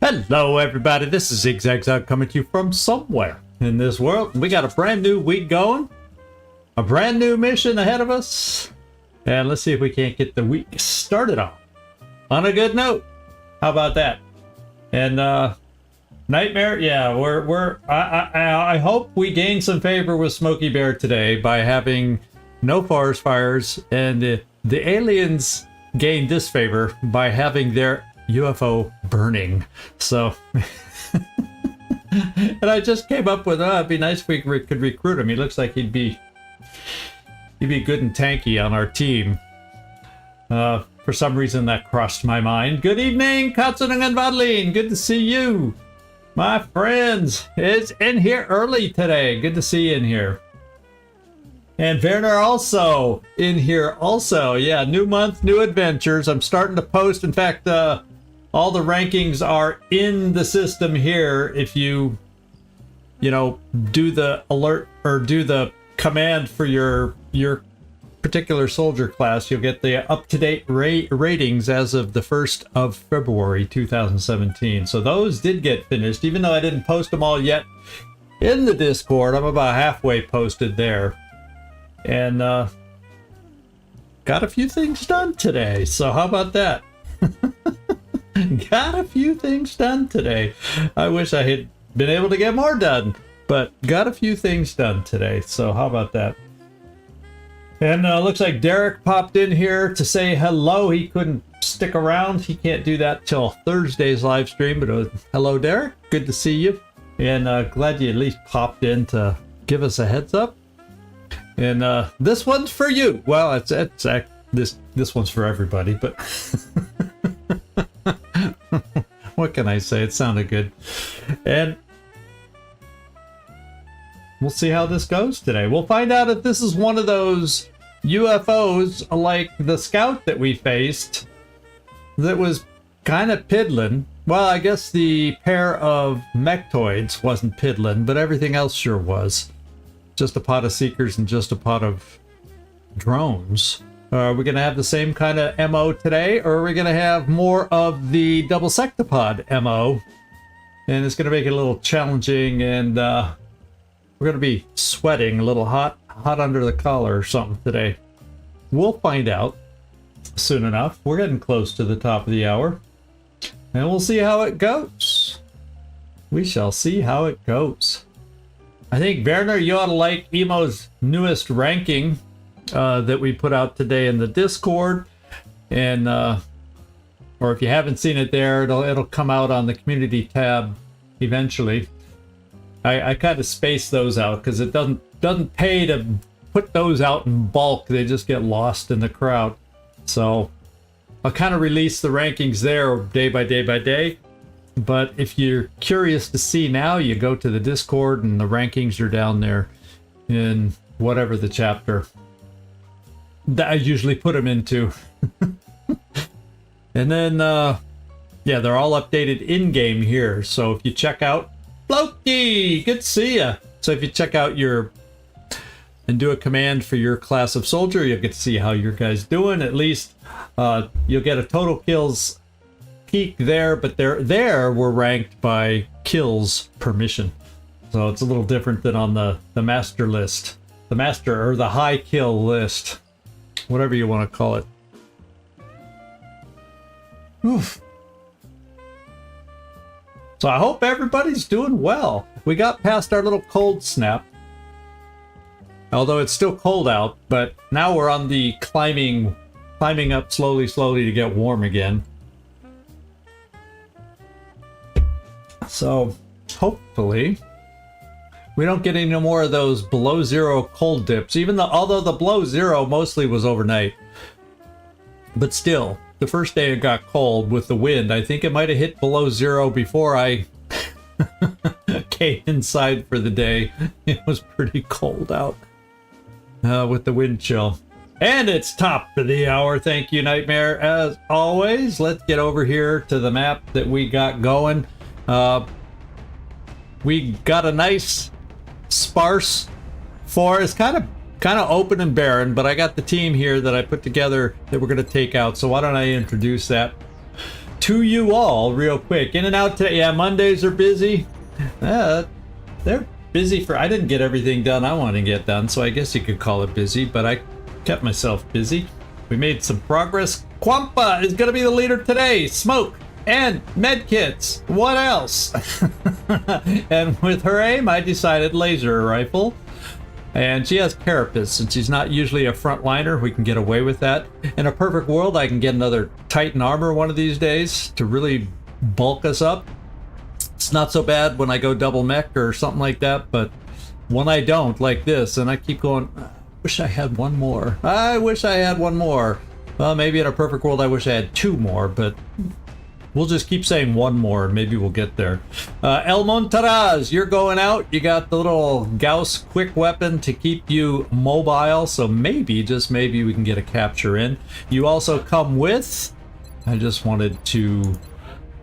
Hello everybody, this is Zigzag coming to you from somewhere in this world. We got a brand new week going, a brand new mission ahead of us, and let's see if we can't get the week started off on a good note. How about that? And Nightmare, yeah, I hope we gain some favor with Smokey Bear today by having no forest fires, and the aliens gain disfavor by having their UFO burning. So and I just came up with it'd be nice if we could recruit him. He looks like he'd be good and tanky on our team. For some reason that crossed my mind. Good evening, Katsunung and Vadlin. Good to see you, my friends. It's in here early today. Good to see you in here. And Werner also in here also. Yeah, new month, new adventures. I'm starting to post. In fact, all the rankings are in the system here. If you do the alert or do the command for your particular soldier class, you'll get the up-to-date ratings as of the 1st of February 2017. So those did get finished, even though I didn't post them all yet in the Discord. I'm about halfway posted there. And got a few things done today. So how about that? Got a few things done today. I wish I had been able to get more done, but got a few things done today. So how about that? And looks like Derek popped in here to say hello. He couldn't stick around. He can't do that till Thursday's live stream, but hello, Derek. Good to see you. And glad you at least popped in to give us a heads up. And this one's for you. Well, this one's for everybody, but what can I say? It sounded good. And we'll see how this goes today. We'll find out if this is one of those UFOs like the scout that we faced that was kind of piddling. Well, I guess the pair of mechtoids wasn't piddling, but everything else sure was. Just a pot of seekers and just a pot of drones. Are we going to have the same kind of MO today, or are we going to have more of the double sectopod MO? And it's going to make it a little challenging, and we're going to be sweating a little hot under the collar or something today. We'll find out soon enough. We're getting close to the top of the hour, and we'll see how it goes. We shall see how it goes. I think, Werner, you ought to like Emo's newest ranking that we put out today in the Discord, and or if you haven't seen it there, it'll come out on the community tab eventually. I kind of space those out because it doesn't pay to put those out in bulk. They just get lost in the crowd. So I'll kind of release the rankings there day by day. But if you're curious to see now, you go to the Discord and the rankings are down there in whatever the chapter that I usually put them into. And then, yeah, they're all updated in-game here. So if you check out Loki, good to see ya. So if you check out and do a command for your class of soldier, you'll get to see how your guys doing. At least you'll get a total kills peak there, but we're ranked by kills per mission. So it's a little different than on the master list. The master or the high kill list. Whatever you want to call it. Oof. So I hope everybody's doing well. We got past our little cold snap. Although it's still cold out, but now we're on the climbing up slowly to get warm again. So hopefully we don't get any more of those below zero cold dips, although the below zero mostly was overnight. But still, the first day it got cold with the wind. I think it might have hit below zero before I came inside for the day. It was pretty cold out with the wind chill. And it's top of the hour. Thank you, Nightmare, as always. Let's get over here to the map that we got going. We got a nice sparse forest, kind of open and barren, but I got the team here that I put together that we're going to take out. So why don't I introduce that to you all real quick. In and out today. Yeah, Mondays are busy. They're busy for... I didn't get everything done I wanted to get done, so I guess you could call it busy, but I kept myself busy. We made some progress. Quampa is going to be the leader today. Smoke and medkits. What else? And with her aim, I decided laser rifle. And she has carapace, and she's not usually a frontliner. We can get away with that. In a perfect world, I can get another Titan armor one of these days to really bulk us up. It's not so bad when I go double mech or something like that, but when I don't, like this, and I keep going, I wish I had one more. I wish I had one more. Well, maybe in a perfect world, I wish I had two more, but we'll just keep saying one more, and maybe we'll get there. El Montaraz, you're going out. You got the little Gauss quick weapon to keep you mobile, so maybe, just maybe, we can get a capture in. You also come with, I just wanted to,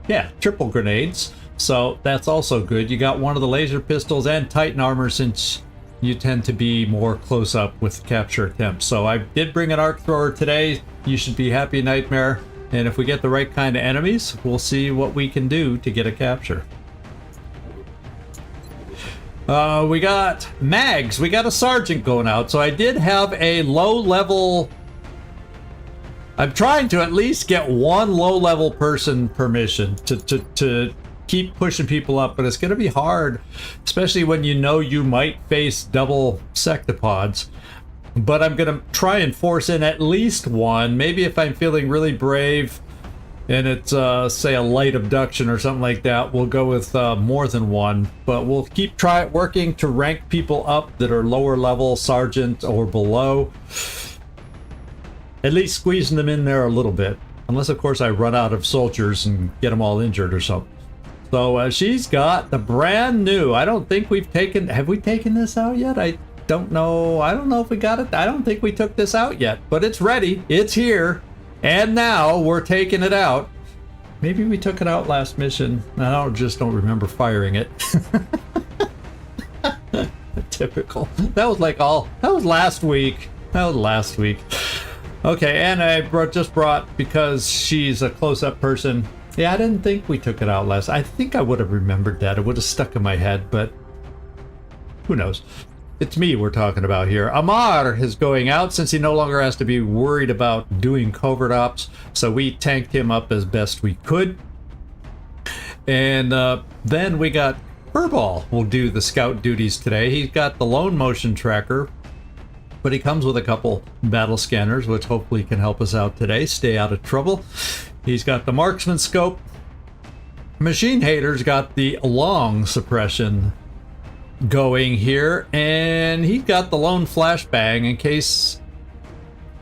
yeah, triple grenades. So that's also good. You got one of the laser pistols and Titan armor since you tend to be more close up with capture attempts. So I did bring an arc thrower today. You should be happy, Nightmare. And if we get the right kind of enemies, we'll see what we can do to get a capture. We got mags. We got a sergeant going out. So I did have a low level... I'm trying to at least get one low level person permission to keep pushing people up, but it's going to be hard, especially when you know you might face double sectopods. But I'm going to try and force in at least one. Maybe if I'm feeling really brave and it's, say, a light abduction or something like that, we'll go with more than one. But we'll keep working to rank people up that are lower level, sergeant or below. At least squeezing them in there a little bit. Unless, of course, I run out of soldiers and get them all injured or something. So she's got the brand new, I don't think we've taken, have we taken this out yet? I don't know. I don't know if we got it. I don't think we took this out yet, but it's ready. It's here. And now we're taking it out. Maybe we took it out last mission. I just don't remember firing it. Typical. That was like that was last week. That was last week. Okay, and I just brought, because she's a close-up person. Yeah, I didn't think we took it out last. I think I would have remembered that. It would have stuck in my head, but who knows? It's me we're talking about here. Amar is going out since he no longer has to be worried about doing covert ops, so we tanked him up as best we could. And then we got Furball will do the scout duties today. He's got the lone motion tracker, but he comes with a couple battle scanners, which hopefully can help us out today. Stay out of trouble. He's got the marksman scope. Machine Hater's got the long suppression going here, and he's got the lone flashbang in case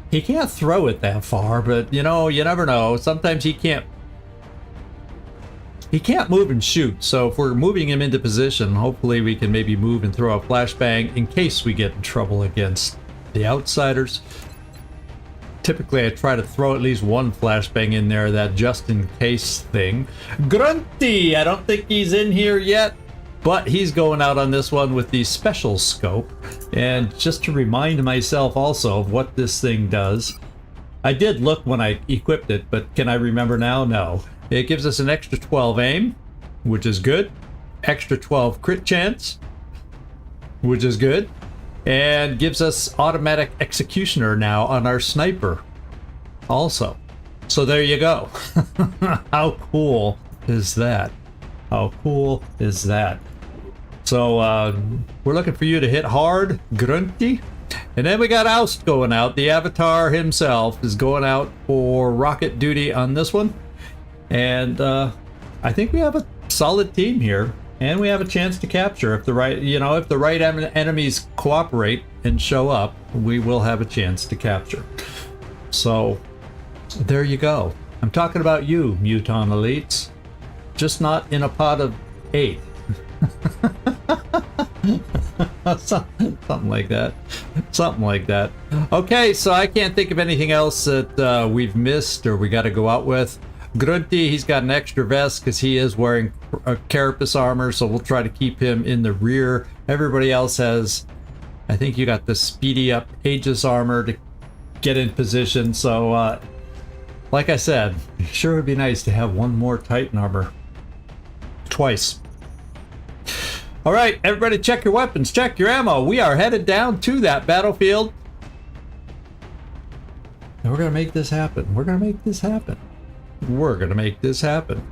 he can't throw it that far, but you know, you never know. Sometimes he can't move and shoot, so if we're moving him into position, hopefully we can maybe move and throw a flashbang in case we get in trouble against the outsiders. Typically I try to throw at least one flashbang in there, that just in case thing. Grunty, I don't think he's in here yet, but he's going out on this one with the special scope. And just to remind myself also of what this thing does, I did look when I equipped it, but can I remember now? No. It gives us an extra 12 aim, which is good. Extra 12 crit chance, which is good. And gives us automatic executioner now on our sniper also. So there you go. How cool is that? How cool is that? So we're looking for you to hit hard, Grunty. And then we got Oust going out. The Avatar himself is going out for rocket duty on this one. And I think we have a solid team here. And we have a chance to capture if the right, if the right enemies cooperate and show up, we will have a chance to capture. So there you go. I'm talking about you, Muton Elites. Just not in a pot of 8. Something like that. Something like that. Okay, so I can't think of anything else that we've missed or we got to go out with. Grunty, he's got an extra vest because he is wearing a carapace armor, so we'll try to keep him in the rear. Everybody else has, I think you got the speedy up Aegis armor to get in position, so Like I said, it sure would be nice to have one more Titan armor. Twice. Alright, everybody check your weapons, check your ammo. We are headed down to that battlefield. And we're gonna make this happen. We're gonna make this happen. We're gonna make this happen.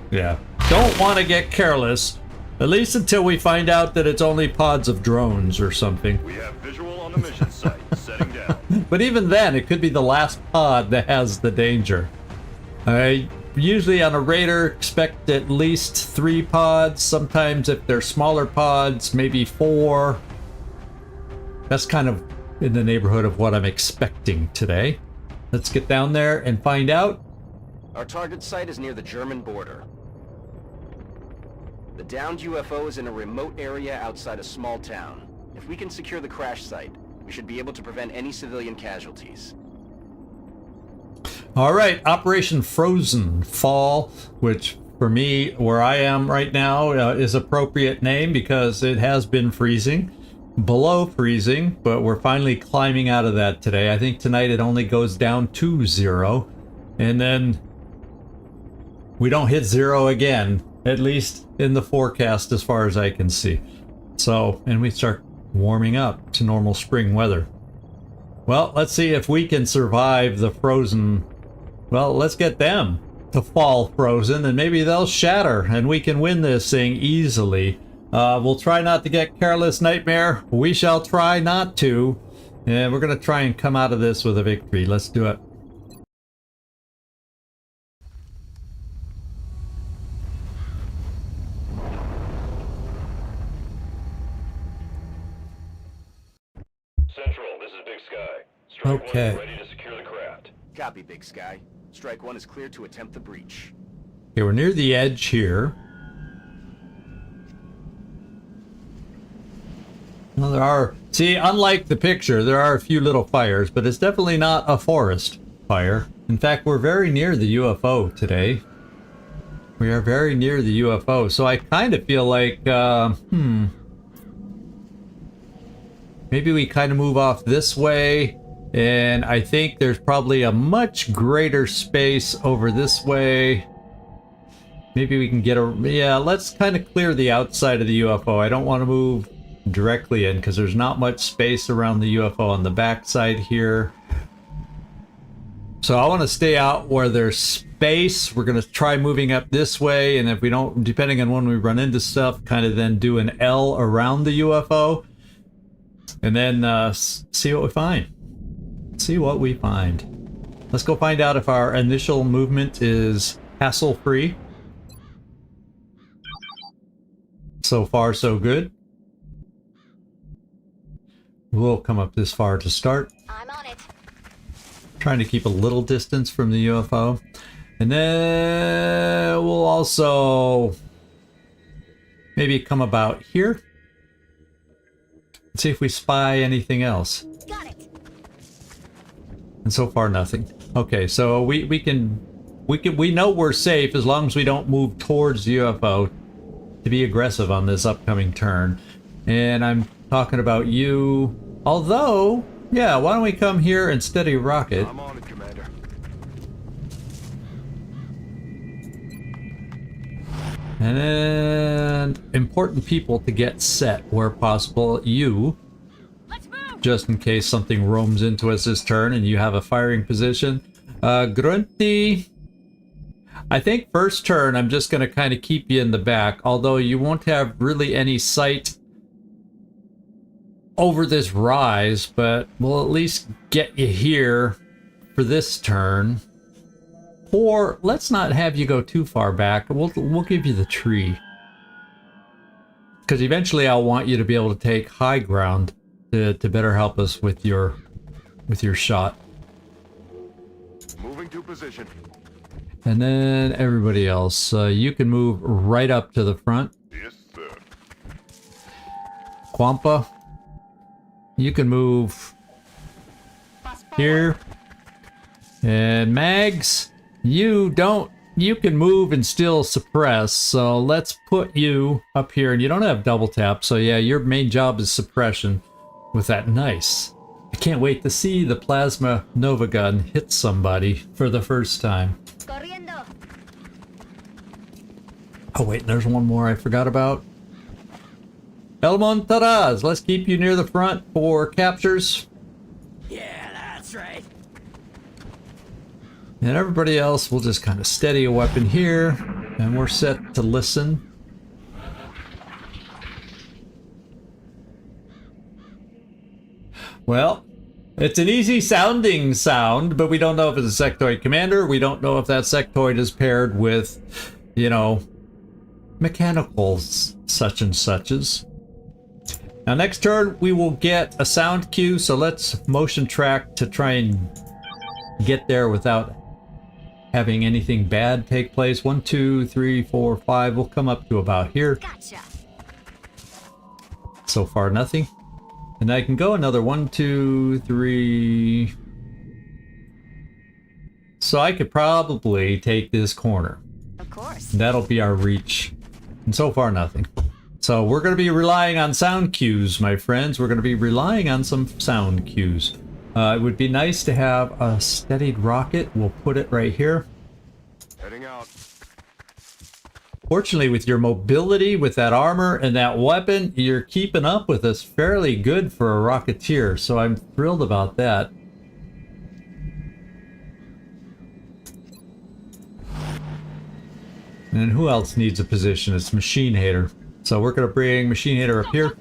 Yeah. Don't want to get careless. At least until we find out that it's only pods of drones or something. We have visual on the mission site. Setting down. But even then, it could be the last pod that has the danger. I usually on a raider expect at least 3 pods. Sometimes if they're smaller pods, maybe 4. That's kind of in the neighborhood of what I'm expecting today. Let's get down there and find out. Our target site is near the German border. The downed UFO is in a remote area outside a small town. If we can secure the crash site, we should be able to prevent any civilian casualties. All right, Operation Frozen Fall, which for me, where I am right now, is appropriate name because it has been freezing, below freezing, but we're finally climbing out of that today. I think tonight it only goes down to 0, and then we don't hit 0 again, at least in the forecast as far as I can see. So, and we start warming up to normal spring weather. Well, let's see if we can survive the frozen. Well, let's get them to fall frozen and maybe they'll shatter and we can win this thing easily. We'll try not to get careless, Nightmare. We shall try not to. And we're going to try and come out of this with a victory. Let's do it. Central, this is Big Sky. Strike Okay. 1 is ready to secure the craft. Copy, Big Sky. Strike 1 is clear to attempt the breach. Okay, we're near the edge here. Well, there are... See, unlike the picture, there are a few little fires, but it's definitely not a forest fire. In fact, we're very near the UFO today. We are very near the UFO, so I kind of feel like, maybe we kind of move off this way, and I think there's probably a much greater space over this way. Maybe we can get a... Yeah, let's kind of clear the outside of the UFO. I don't want to move directly in because there's not much space around the UFO on the backside here. So I want to stay out where there's space. We're going to try moving up this way, and if we don't, depending on when we run into stuff, kind of then do an L around the UFO. And then see what we find. See what we find. Let's go find out if our initial movement is hassle-free. So far, so good. We'll come up this far to start. I'm on it. Trying to keep a little distance from the UFO. And then we'll also maybe come about here. See if we spy anything else. Got it. And so far nothing. Okay, so we know we're safe as long as we don't move towards the UFO to be aggressive on this upcoming turn. And I'm talking about you. Although, yeah, why don't we come here and steady rocket? I'm on it, Commander. And then important people to get set where possible. You, Let's move. just in case something roams into us this turn and you have a firing position. Grunty, I think first turn I'm just going to kind of keep you in the back, although you won't have really any sight over this rise, but we'll at least get you here for this turn. Or let's not have you go too far back. We'll give you the tree. Because eventually I'll want you to be able to take high ground to better help us with your shot. Moving to position. And then everybody else, you can move right up to the front. Yes, sir. Quampa, you can move here. And Mags, you don't you can move and still suppress, so let's put you up here. And you don't have double tap, so yeah, your main job is suppression with that. Nice. I can't wait to see the plasma Nova gun hit somebody for the first time. Corriendo. Oh wait, there's one more I forgot about. El Montaraz, let's keep you near the front for captures. Yeah, that's right. And everybody else will just kind of steady a weapon here, and we're set to listen. Well, it's an easy sounding sound, but we don't know if it's a sectoid commander. We don't know if that sectoid is paired with, you know, mechanicals such and suches. Now next turn we will get a sound cue, so let's motion track to try and get there without having anything bad take place. 1, 2, 3, 4, 5. We'll come up to about here. Gotcha. So far nothing. And I can go another 1, 2, 3. So I could probably take this corner. Of course. That'll be our reach. And so far nothing. So we're going to be relying on sound cues, my friends. We're going to be relying on some sound cues. It would be nice to have a steadied rocket. We'll put it right here. Heading out. Fortunately, with your mobility, with that armor and that weapon, you're keeping up with us fairly good for a Rocketeer, so I'm thrilled about that. And who else needs a position? It's Machine Hater. So we're going to bring Machine Hater up here.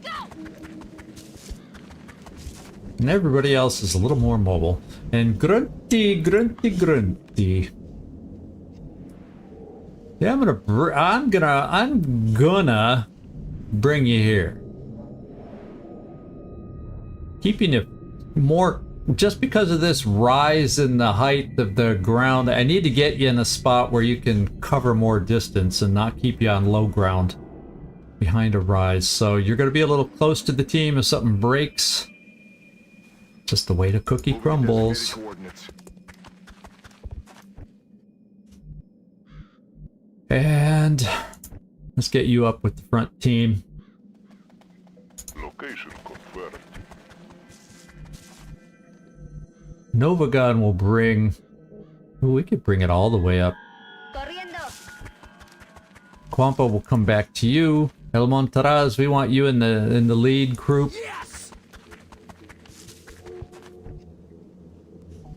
And everybody else is a little more mobile. And Grunty, Grunty, Grunty. Yeah, I'm gonna bring you here. Keeping it more, just because of this rise in the height of the ground, I need to get you in a spot where you can cover more distance and not keep you on low ground behind a rise. So you're gonna be a little close to the team if something breaks. Just the way the cookie crumbles. And let's get you up with the front team. Location confirmed. Nova Gun will bring... Ooh, we could bring it all the way up. Corriendo. Quampa will come back to you. El Montaraz, we want you in the lead group. Yes!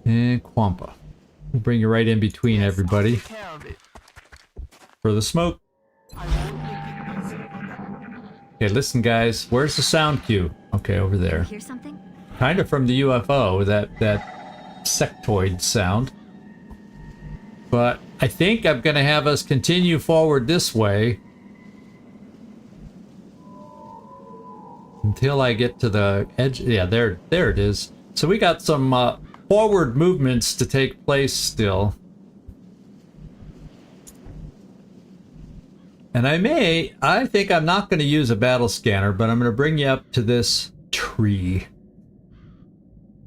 And Quampa. We'll bring you right in between everybody. Take care of it. For the smoke. I won't make it easy. Okay, listen guys, where's the sound cue? Okay, over there. Hear something? Kind of from the UFO, that sectoid sound. But I think I'm gonna have us continue forward this way until I get to the edge. Yeah, there it is. So we got some forward movements to take place still. And I think I'm not going to use a battle scanner, but I'm going to bring you up to this tree.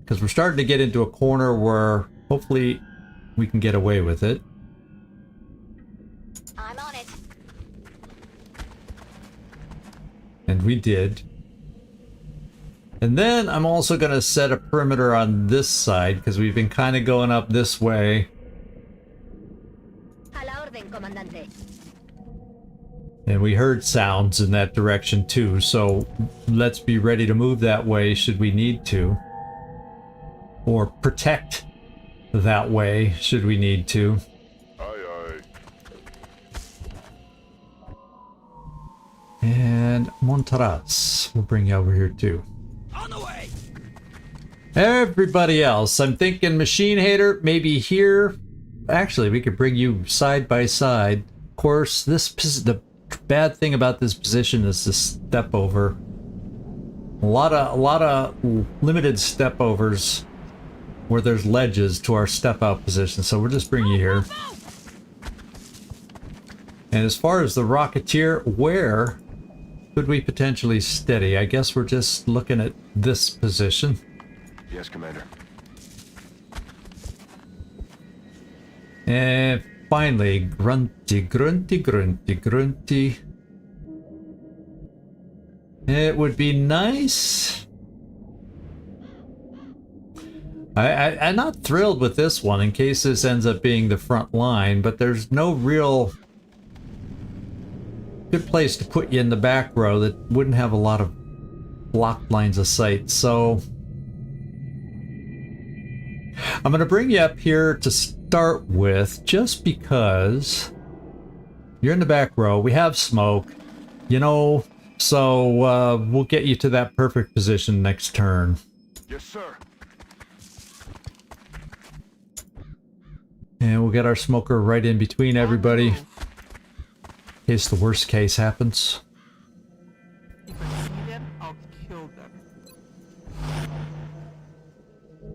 Because we're starting to get into a corner where hopefully we can get away with it. I'm on it. And we did. And then I'm also going to set a perimeter on this side, because we've been kind of going up this way. A la orden, comandante. And we heard sounds in that direction too, so let's be ready to move that way should we need to. Or protect that way should we need to. Aye, aye. And Montaraz, we'll bring you over here too. On the way! Everybody else, I'm thinking Machine Hater, maybe here. Actually, we could bring you side by side. Of course, the bad thing about this position is the step over. A lot of limited step overs where there's ledges to our step out position, so we'll just bring you here. And as far as the Rocketeer, where could we potentially steady? I guess we're just looking at this position. Yes, Commander. And finally, grunty, grunty, grunty, grunty. It would be nice. I'm not thrilled with this one in case this ends up being the front line, but there's no real good place to put you in the back row that wouldn't have a lot of blocked lines of sight. So I'm going to bring you up here to start with just because you're in the back row. We have smoke, you know, so we'll get you to that perfect position next turn. Yes, sir. And we'll get our smoker right in between everybody in case the worst case happens. If I see them, I'll kill them.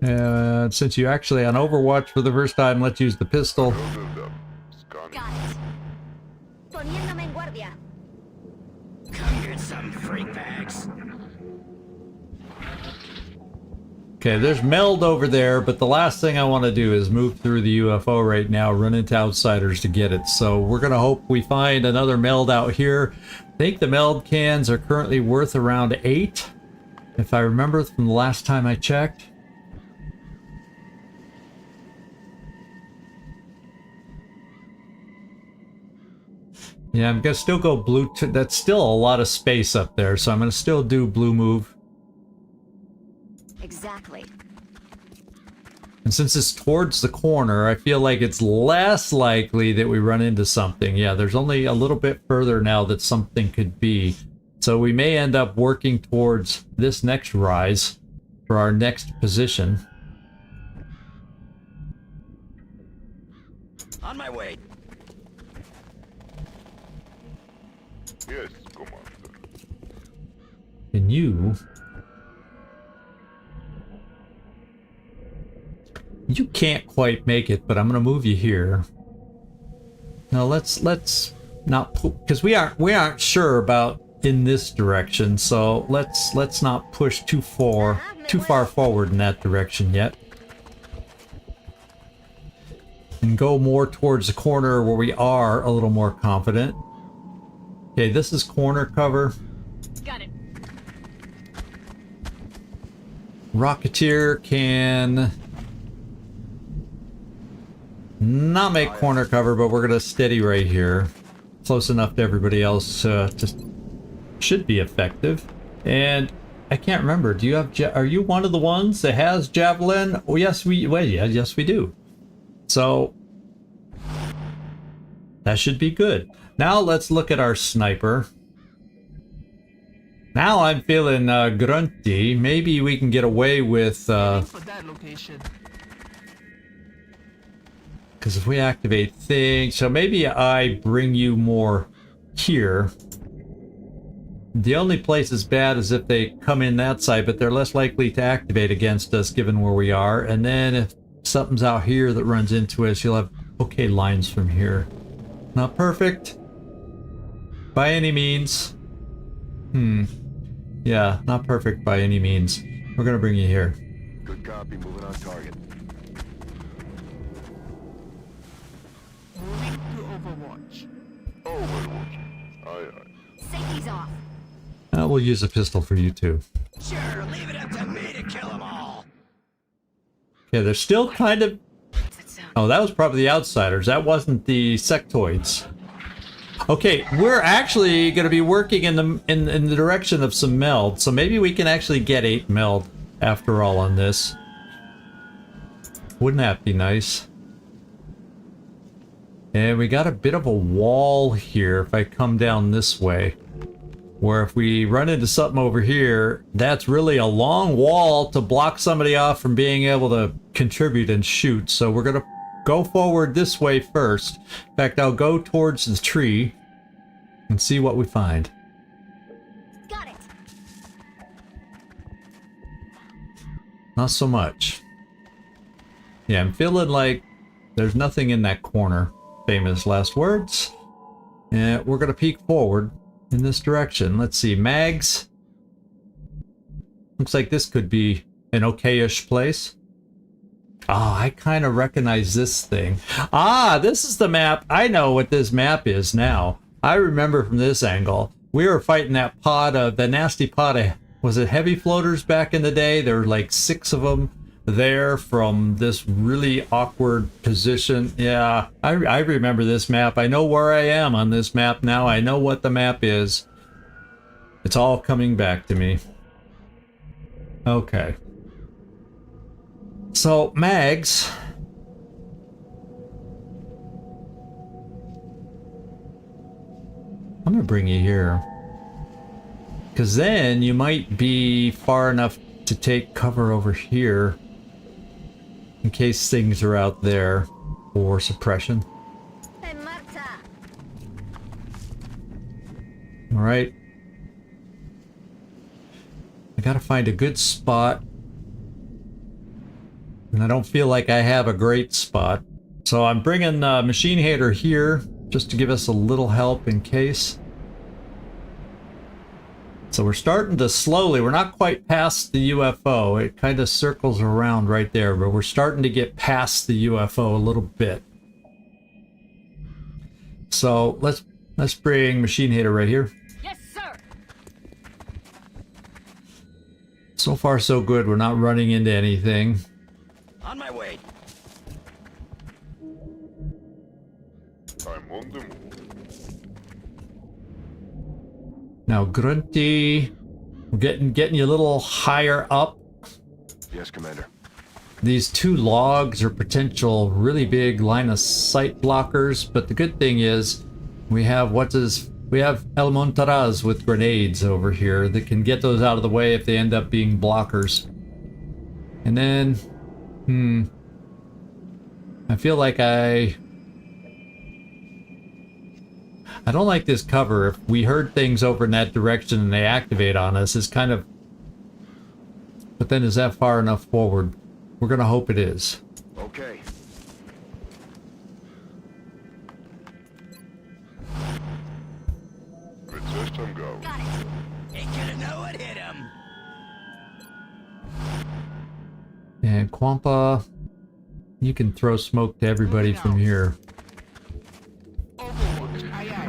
And since you actually on Overwatch for the first time, let's use the pistol. Noted them. Scanning. Got it. Poniéndome en guardia. Come get some freak bags. Okay, there's meld over there, but the last thing I want to do is move through the UFO right now, run into outsiders to get it. So we're going to hope we find another meld out here. I think the meld cans are currently worth around 8, if I remember from the last time I checked. Yeah, I'm going to still go blue. That's still a lot of space up there, so I'm going to still do blue move. Exactly. And since it's towards the corner, I feel like it's less likely that we run into something. Yeah, there's only a little bit further now that something could be. So we may end up working towards this next rise for our next position. On my way. Yes, Commander. And you can't quite make it, but I'm gonna move you here. Now let's not, because we aren't sure about in this direction, so let's not push too far forward in that direction yet. And go more towards the corner where we are a little more confident. Okay, this is corner cover. Got it. Rocketeer can not make corner cover, but we're gonna steady right here, close enough to everybody else to should be effective. And I can't remember. Do you have? Are you one of the ones that has javelin? Oh yes, yes we do. So that should be good. Now let's look at our sniper. Now I'm feeling grunty. Maybe we can get away with. For that location. Because if we activate things, so maybe I bring you more here. The only place is bad is if they come in that side, but they're less likely to activate against us given where we are. And then if something's out here that runs into us, you'll have okay lines from here. Not perfect by any means. Yeah, not perfect by any means. We're gonna bring you here. Good copy. Moving on target. Moving to Overwatch. Overwatch. Aye. Safety's off. We'll use a pistol for you too. Sure, leave it up to me to kill them all. Okay, they're still kind of... Oh, that was probably the outsiders. That wasn't the sectoids. Okay, we're actually going to be working in the direction of some meld, so maybe we can actually get 8 meld after all on this. Wouldn't that be nice? And we got a bit of a wall here if I come down this way. Where if we run into something over here, that's really a long wall to block somebody off from being able to contribute and shoot. So we're going to go forward this way first. In fact, I'll go towards the tree and see what we find. Got it. Not so much. Yeah, I'm feeling like there's nothing in that corner. Famous last words. And we're going to peek forward in this direction. Let's see, mags. Looks like this could be an okay-ish place. Ah, I kind of recognize this thing. Ah, this is the map. I know what this map is now. I remember from this angle. We were fighting that pod of, the nasty pod of, was it heavy floaters back in the day? There were like 6 of them there from this really awkward position. Yeah, I remember this map. I know where I am on this map now. I know what the map is. It's all coming back to me. Okay. So, Mags. I'm gonna bring you here. Because then you might be far enough to take cover over here. In case things are out there for suppression. En marcha. Alright. I gotta find a good spot. And I don't feel like I have a great spot. So I'm bringing Machine Hater here just to give us a little help in case. So we're starting to slowly, we're not quite past the UFO. It kind of circles around right there, but we're starting to get past the UFO a little bit. So let's bring Machine Hater right here. Yes, sir. So far so good, we're not running into anything. On my way. I'm on the move. Now Grunty, we're getting you a little higher up. Yes, Commander. These 2 logs are potential really big line of sight blockers, but the good thing is we have El Montaraz with grenades over here that can get those out of the way if they end up being blockers. And then I feel like I don't like this cover. If we heard things over in that direction and they activate on us, it's kind of... But then is that far enough forward? We're gonna hope it is. Okay. Good system go. Got it. Ain't gonna know what hit him. And Quampa, you can throw smoke to everybody from here. Overwatch, aye aye.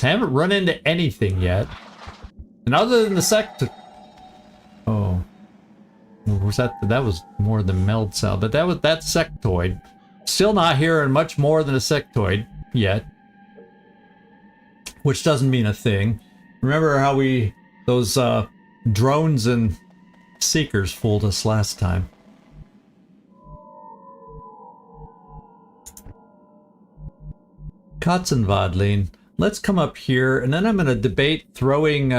I haven't run into anything yet. And other than the oh. Was that was more than meld cell, but that sectoid. Still not hearing much more than a sectoid yet. Which doesn't mean a thing. Remember how those drones and seekers fooled us last time. Katzenwadlin. Let's come up here, and then I'm going to debate throwing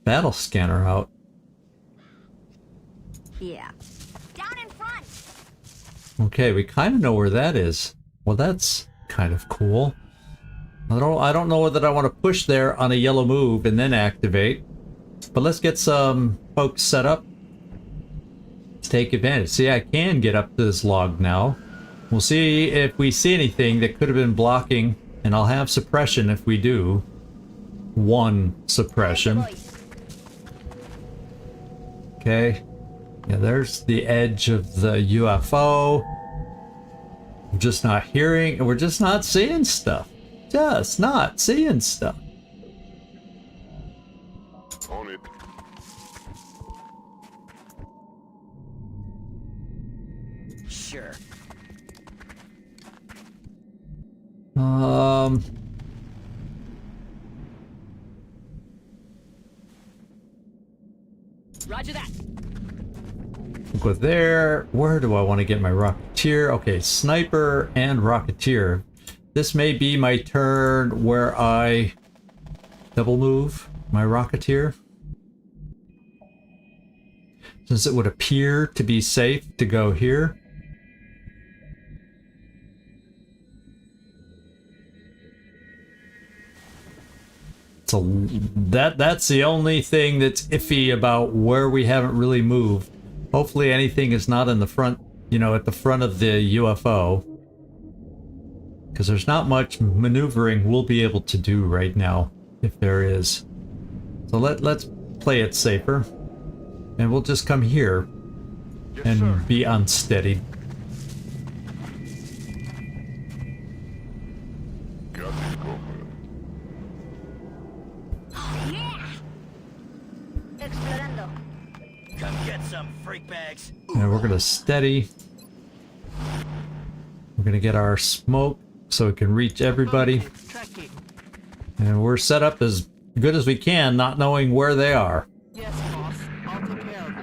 battle scanner out. Yeah. Down in front. Okay, we kind of know where that is. Well, that's kind of cool. I don't know that I want to push there on a yellow move and then activate. But let's get some folks set up. Let's take advantage. See, I can get up to this log now. We'll see if we see anything that could have been blocking, and I'll have suppression if we do. 1 suppression. Okay. Yeah, there's the edge of the UFO. We're just not hearing, we're just not seeing stuff. Just not seeing stuff. On it. Sure. Roger that. We'll go there. Where do I want to get my Rocketeer? Okay, Sniper and Rocketeer. This may be my turn where I double move my Rocketeer. Since it would appear to be safe to go here. So that's the only thing that's iffy about where we haven't really moved. Hopefully anything is not in the front, you know, at the front of the UFO. Because there's not much maneuvering we'll be able to do right now, if there is. So let's play it safer. and we'll just come here and be unsteady. Yeah. Explorando. Come get some freak bags. And we're gonna steady. We're gonna get our smoke so we can reach everybody. Tracking. And we're set up as good as we can, not knowing where they are. Yes, boss. I'll take care of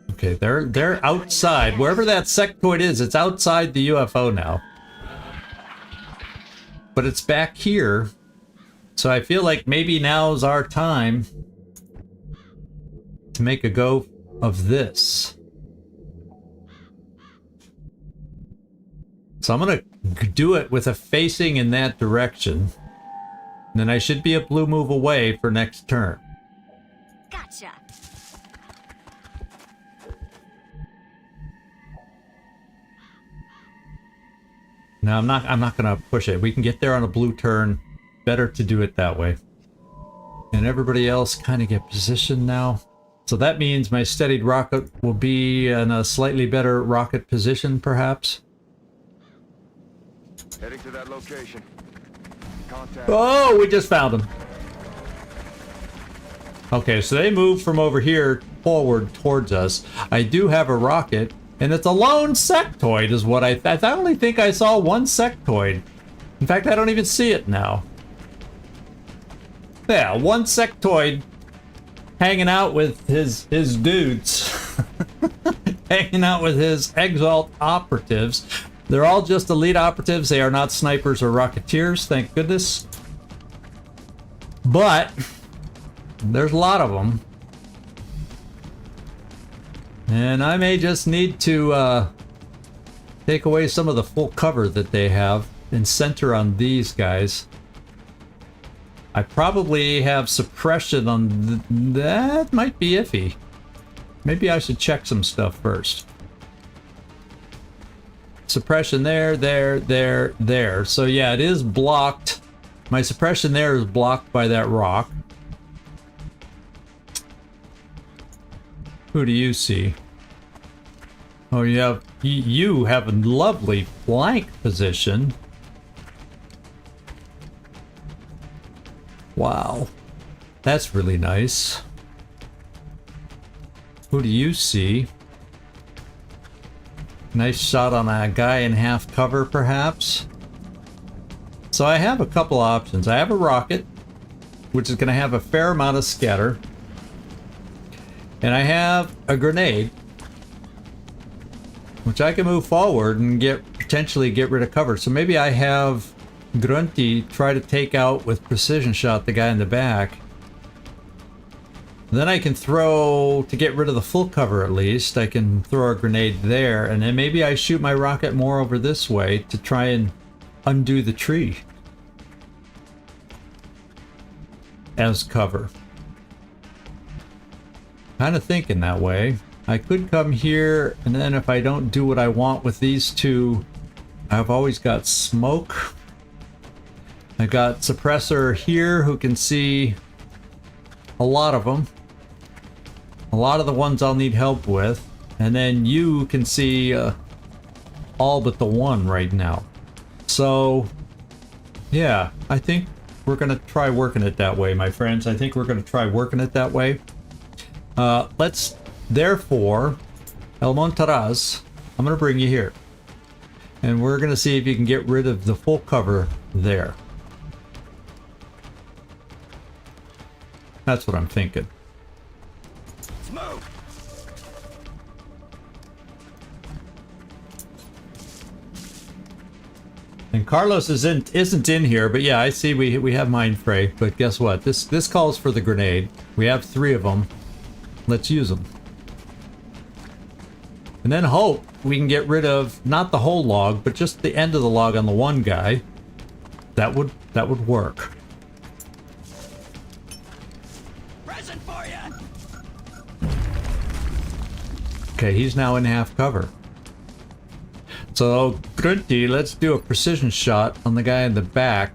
it. Okay, they're outside. Wherever that sectoid is, it's outside the UFO now. But it's back here. So I feel like maybe now's our time to make a go of this. So I'm gonna do it with a facing in that direction. And then I should be a blue move away for next turn. Gotcha. No, I'm not gonna push it. We can get there on a blue turn. Better to do it that way. And everybody else kind of get positioned now. So that means my steadied rocket will be in a slightly better rocket position, perhaps. Heading to that location. Contact. Oh, we just found them. Okay, so they moved from over here forward towards us. I do have a rocket, and it's a lone sectoid is what I only think I saw one sectoid. In fact, I don't even see it now. Yeah, one sectoid hanging out with his dudes. Hanging out with his Exalt operatives. They're all just elite operatives. They are not snipers or rocketeers, thank goodness. But there's a lot of them. And I may just need to take away some of the full cover that they have and center on these guys. I probably have suppression on that. Might be iffy. Maybe I should check some stuff first. Suppression there. So yeah, it is blocked. My suppression there is blocked by that rock. Who do you see? Oh, you have a lovely flank position. Wow, that's really nice. Who do you see? Nice shot on a guy in half cover, perhaps. So I have a couple options. I have a rocket, which is going to have a fair amount of scatter. And I have a grenade, which I can move forward and potentially get rid of cover. So maybe I have Grunty try to take out with precision shot the guy in the back. Then I can throw, to get rid of the full cover at least, I can throw a grenade there, and then maybe I shoot my rocket more over this way to try and undo the tree as cover. Kind of thinking that way. I could come here, and then if I don't do what I want with these two, I've always got smoke. I got suppressor here who can see a lot of them. A lot of the ones I'll need help with. And then you can see all but the one right now. So, yeah, I think we're going to try working it that way, my friends. I think we're going to try working it that way. Let's, therefore, El Montaraz, I'm going to bring you here. And we're going to see if you can get rid of the full cover there. That's what I'm thinking. Smoke. And Carlos isn't in here, but yeah, I see we have Mind Fray. But guess what? This calls for the grenade. We have 3 of them. Let's use them. And then hope we can get rid of not the whole log, but just the end of the log on the one guy. That would work. Present for ya. Okay, he's now in half cover. So, Grunty, let's do a precision shot on the guy in the back.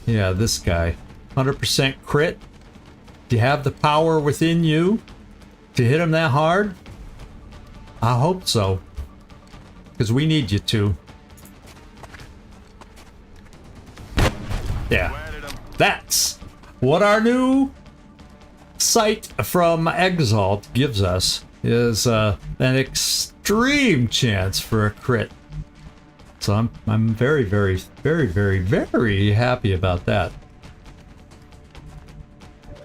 Yeah, this guy. 100% crit? Do you have the power within you to hit him that hard? I hope so. Because we need you to. Yeah. That's what our new sight from Exalt gives us, is an extreme chance for a crit. So I'm very, very, very, very, very happy about that.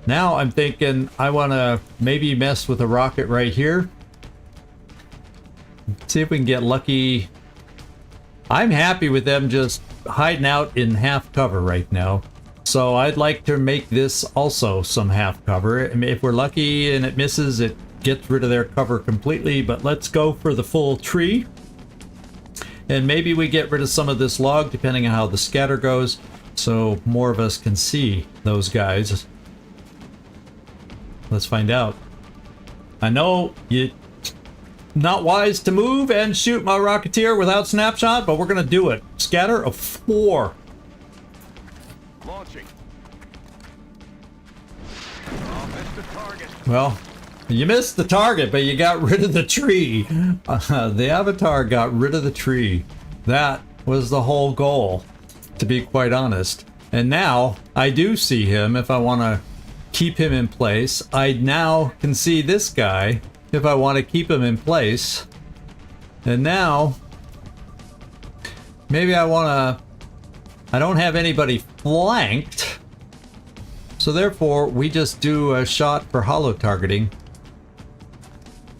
Now I'm thinking I want to maybe mess with a rocket right here. See if we can get lucky. I'm happy with them just hiding out in half cover right now. So I'd like to make this also some half cover. I mean, if we're lucky and it misses, it gets rid of their cover completely. But let's go for the full tree. And maybe we get rid of some of this log depending on how the scatter goes. So more of us can see those guys. Let's find out. I know you... Not wise to move and shoot my Rocketeer without snapshot, but we're gonna do it. Scatter of 4. Launching. Well, you missed the target, but you got rid of the tree. The Avatar got rid of the tree. That was the whole goal, to be quite honest. And now, I do see him if I want to keep him in place. I now can see this guy if I want to keep him in place. And now, maybe I want to... I don't have anybody flanked. So therefore, we just do a shot for hollow targeting.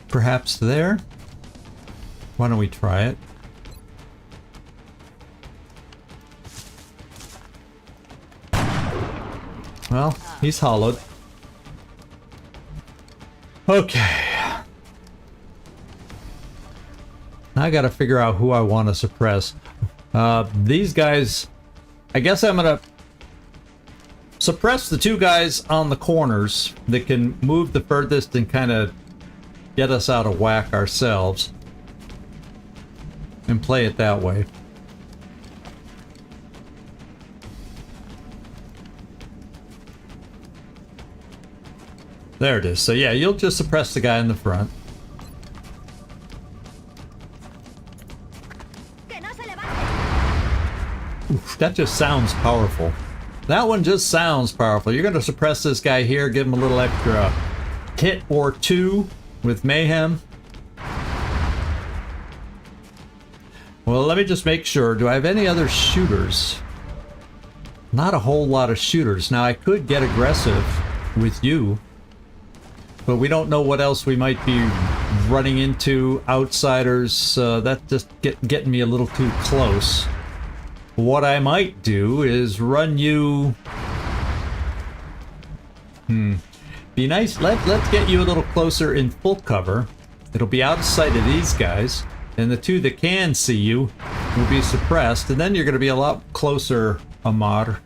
Perhaps there? Why don't we try it? Well, he's hollowed. Okay. I gotta figure out who I want to suppress. These guys... I guess I'm gonna suppress the 2 guys on the corners that can move the furthest and kind of get us out of whack ourselves. And play it that way. There it is. So yeah, you'll just suppress the guy in the front. Oof, that just sounds powerful. That one just sounds powerful. You're going to suppress this guy here, give him a little extra hit or 2 with Mayhem. Well, let me just make sure. Do I have any other shooters? Not a whole lot of shooters. Now, I could get aggressive with you, but we don't know what else we might be running into. Outsiders, that's just getting me a little too close. What I might do is run you... Be nice. Let's get you a little closer in full cover. It'll be out of sight of these guys. And the 2 that can see you will be suppressed. And then you're going to be a lot closer, Ahmad.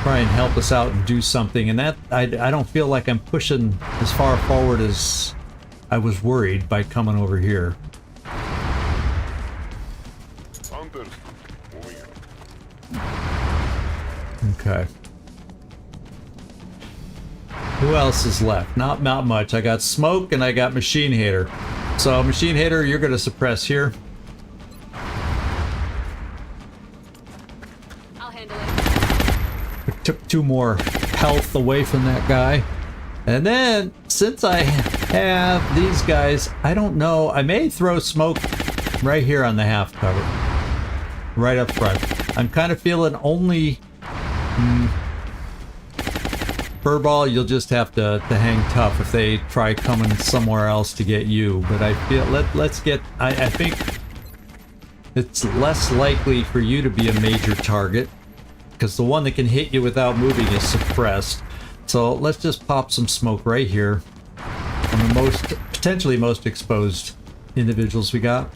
Try and help us out and do something. And that, I don't feel like I'm pushing as far forward as I was worried by coming over here. Okay. Who else is left? Not much. I got Smoke and I got Machine Hater. So Machine Hater, you're going to suppress here. I'll handle it. I took 2 more health away from that guy. And then, since I have these guys, I don't know. I may throw Smoke right here on the half cover. Right up front. I'm kind of feeling only... Furball, you'll just have to hang tough if they try coming somewhere else to get you. But I feel let's get. I think it's less likely for you to be a major target because the one that can hit you without moving is suppressed. So let's just pop some smoke right here on the potentially most exposed individuals we got.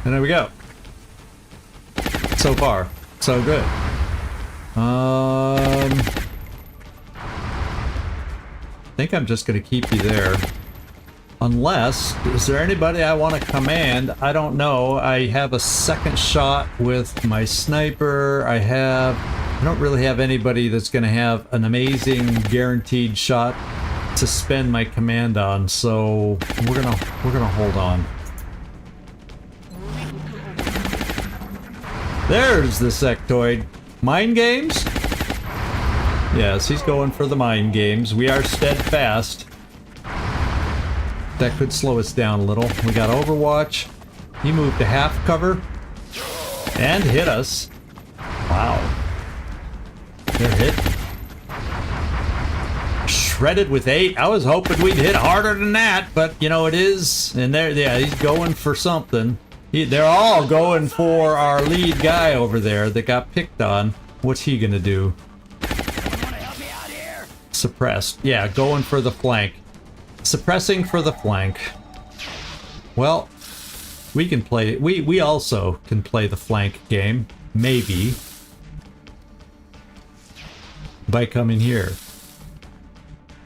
And there we go. So far, so good. I think I'm just gonna keep you there. Unless, is there anybody I want to command? I don't know. I have a second shot with my sniper. I don't really have anybody that's going to have an amazing guaranteed shot to spend my command on, so we're gonna hold on. There's the sectoid. Mind games? Yes, he's going for the mind games. We are steadfast. That could slow us down a little. We got Overwatch. He moved to half cover and hit us. Wow. They're hit. Shredded with 8. I was hoping we'd hit harder than that, but you know it is. And there, yeah, he's going for something. They're all going for our lead guy over there that got picked on. What's he gonna do? Suppressed. Yeah, going for the flank. Suppressing for the flank. Well, we can play. We also can play the flank game, maybe, by coming here.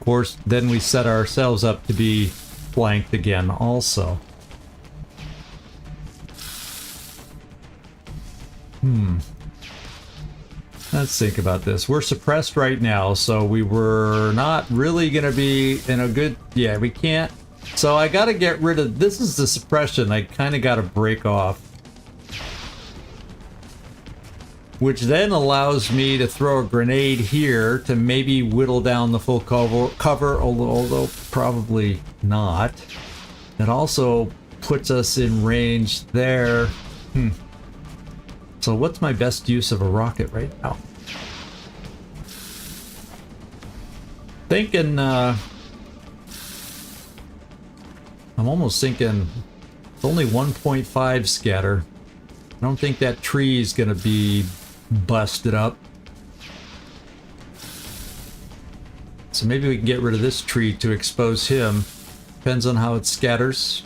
Of course, then we set ourselves up to be flanked again, also. Let's think about this. We're suppressed right now, so we were not really gonna be in a good... Yeah, we can't. So I gotta get rid of... This is the suppression I kinda gotta break off. Which then allows me to throw a grenade here to maybe whittle down the full cover, although probably not. It also puts us in range there. So what's my best use of a rocket right now? Thinking, I'm almost thinking it's only 1.5 scatter. I don't think that tree is gonna be busted up. So maybe we can get rid of this tree to expose him. Depends on how it scatters.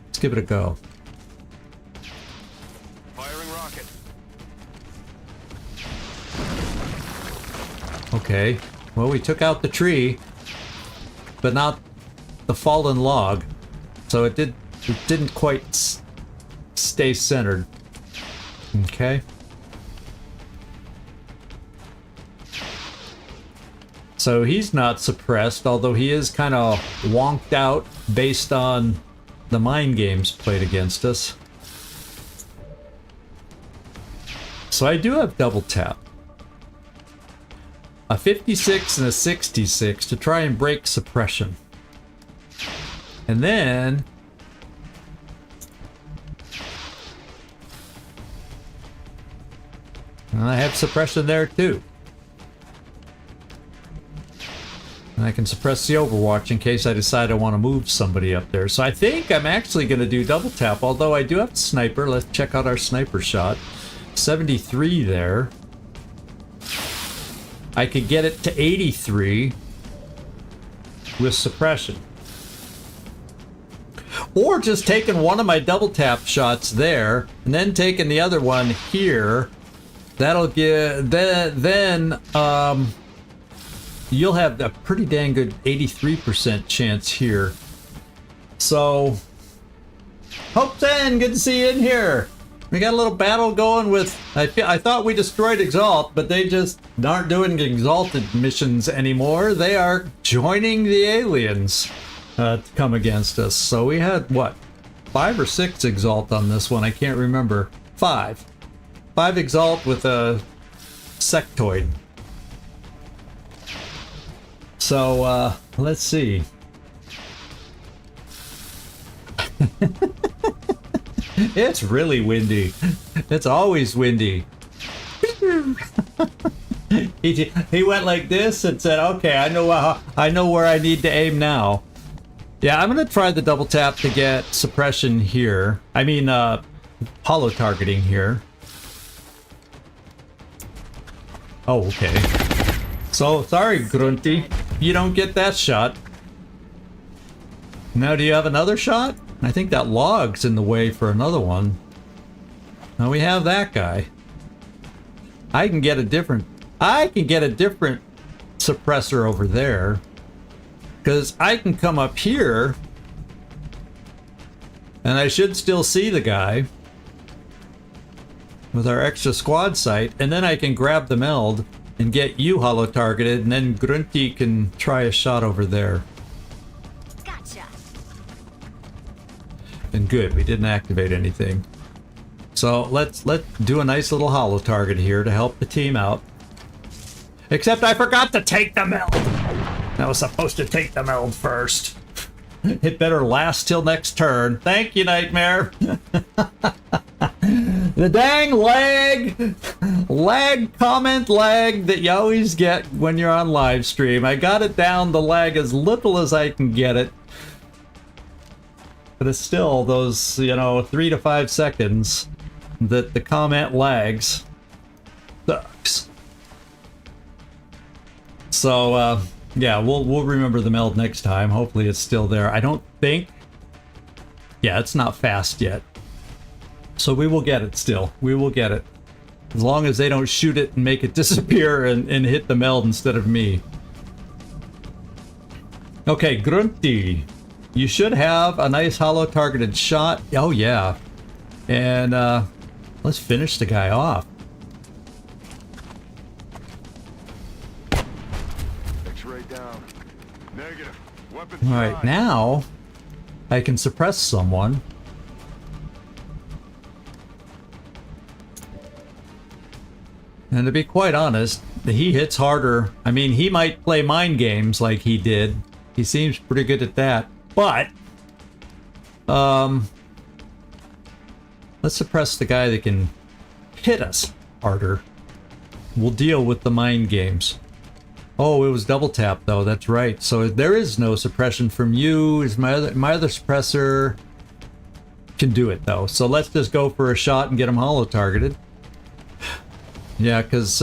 Let's give it a go. Okay, well we took out the tree, but not the fallen log, so it didn't quite stay centered. Okay. So he's not suppressed, although he is kind of wonked out based on the mind games played against us. So I do have double tap. A 56 and a 66 to try and break suppression. And then... I have suppression there too. And I can suppress the Overwatch in case I decide I want to move somebody up there. So I think I'm actually going to do double tap, although I do have a sniper. Let's check out our sniper shot. 73 there. I could get it to 83 with suppression. Or just taking one of my double tap shots there and then taking the other one here. That'll give... Then you'll have a pretty dang good 83% chance here. So, Hope 10, good to see you in here. We got a little battle going with... I thought we destroyed Exalt, but they just aren't doing Exalted missions anymore. They are joining the aliens to come against us. So we had, what, 5 or 6 Exalt on this one? I can't remember. 5. 5 Exalt with a sectoid. So, let's see. It's really windy. It's always windy. He went like this and said, "Okay, I know where I need to aim now." Yeah, I'm gonna try the double tap to get suppression here. I mean, hollow targeting here. Oh, okay. So sorry, Grunty, you don't get that shot. Now, do you have another shot? I think that log's in the way for another one. Now we have that guy. I can get a different suppressor over there. Because I can come up here, and I should still see the guy with our extra squad sight, and then I can grab the meld and get you holo targeted, and then Grunty can try a shot over there. Gotcha. And good, we didn't activate anything. So let's do a nice little holo target here to help the team out. Except I forgot to take the meld. I was supposed to take the meld first. It better last till next turn. Thank you, Nightmare. The dang lag comment lag that you always get when you're on live stream. I got it down the lag as little as I can get it. But it's still those, 3 to 5 seconds that the comment lags. Sucks. So, yeah, we'll remember the meld next time. Hopefully it's still there. I don't think... Yeah, it's not fast yet. So we will get it still. We will get it. As long as they don't shoot it and make it disappear and hit the meld instead of me. Okay, Grunty. You should have a nice holo targeted shot. Oh, yeah. And, let's finish the guy off. X-ray down. Negative. Weapon Alright, now I can suppress someone. And to be quite honest, he hits harder. I mean, he might play mind games like he did. He seems pretty good at that. But, let's suppress the guy that can hit us harder. We'll deal with the mind games. Oh, it was double tap though, that's right. So there is no suppression from you. Is my other suppressor can do it though. So let's just go for a shot and get him holo targeted. Yeah, because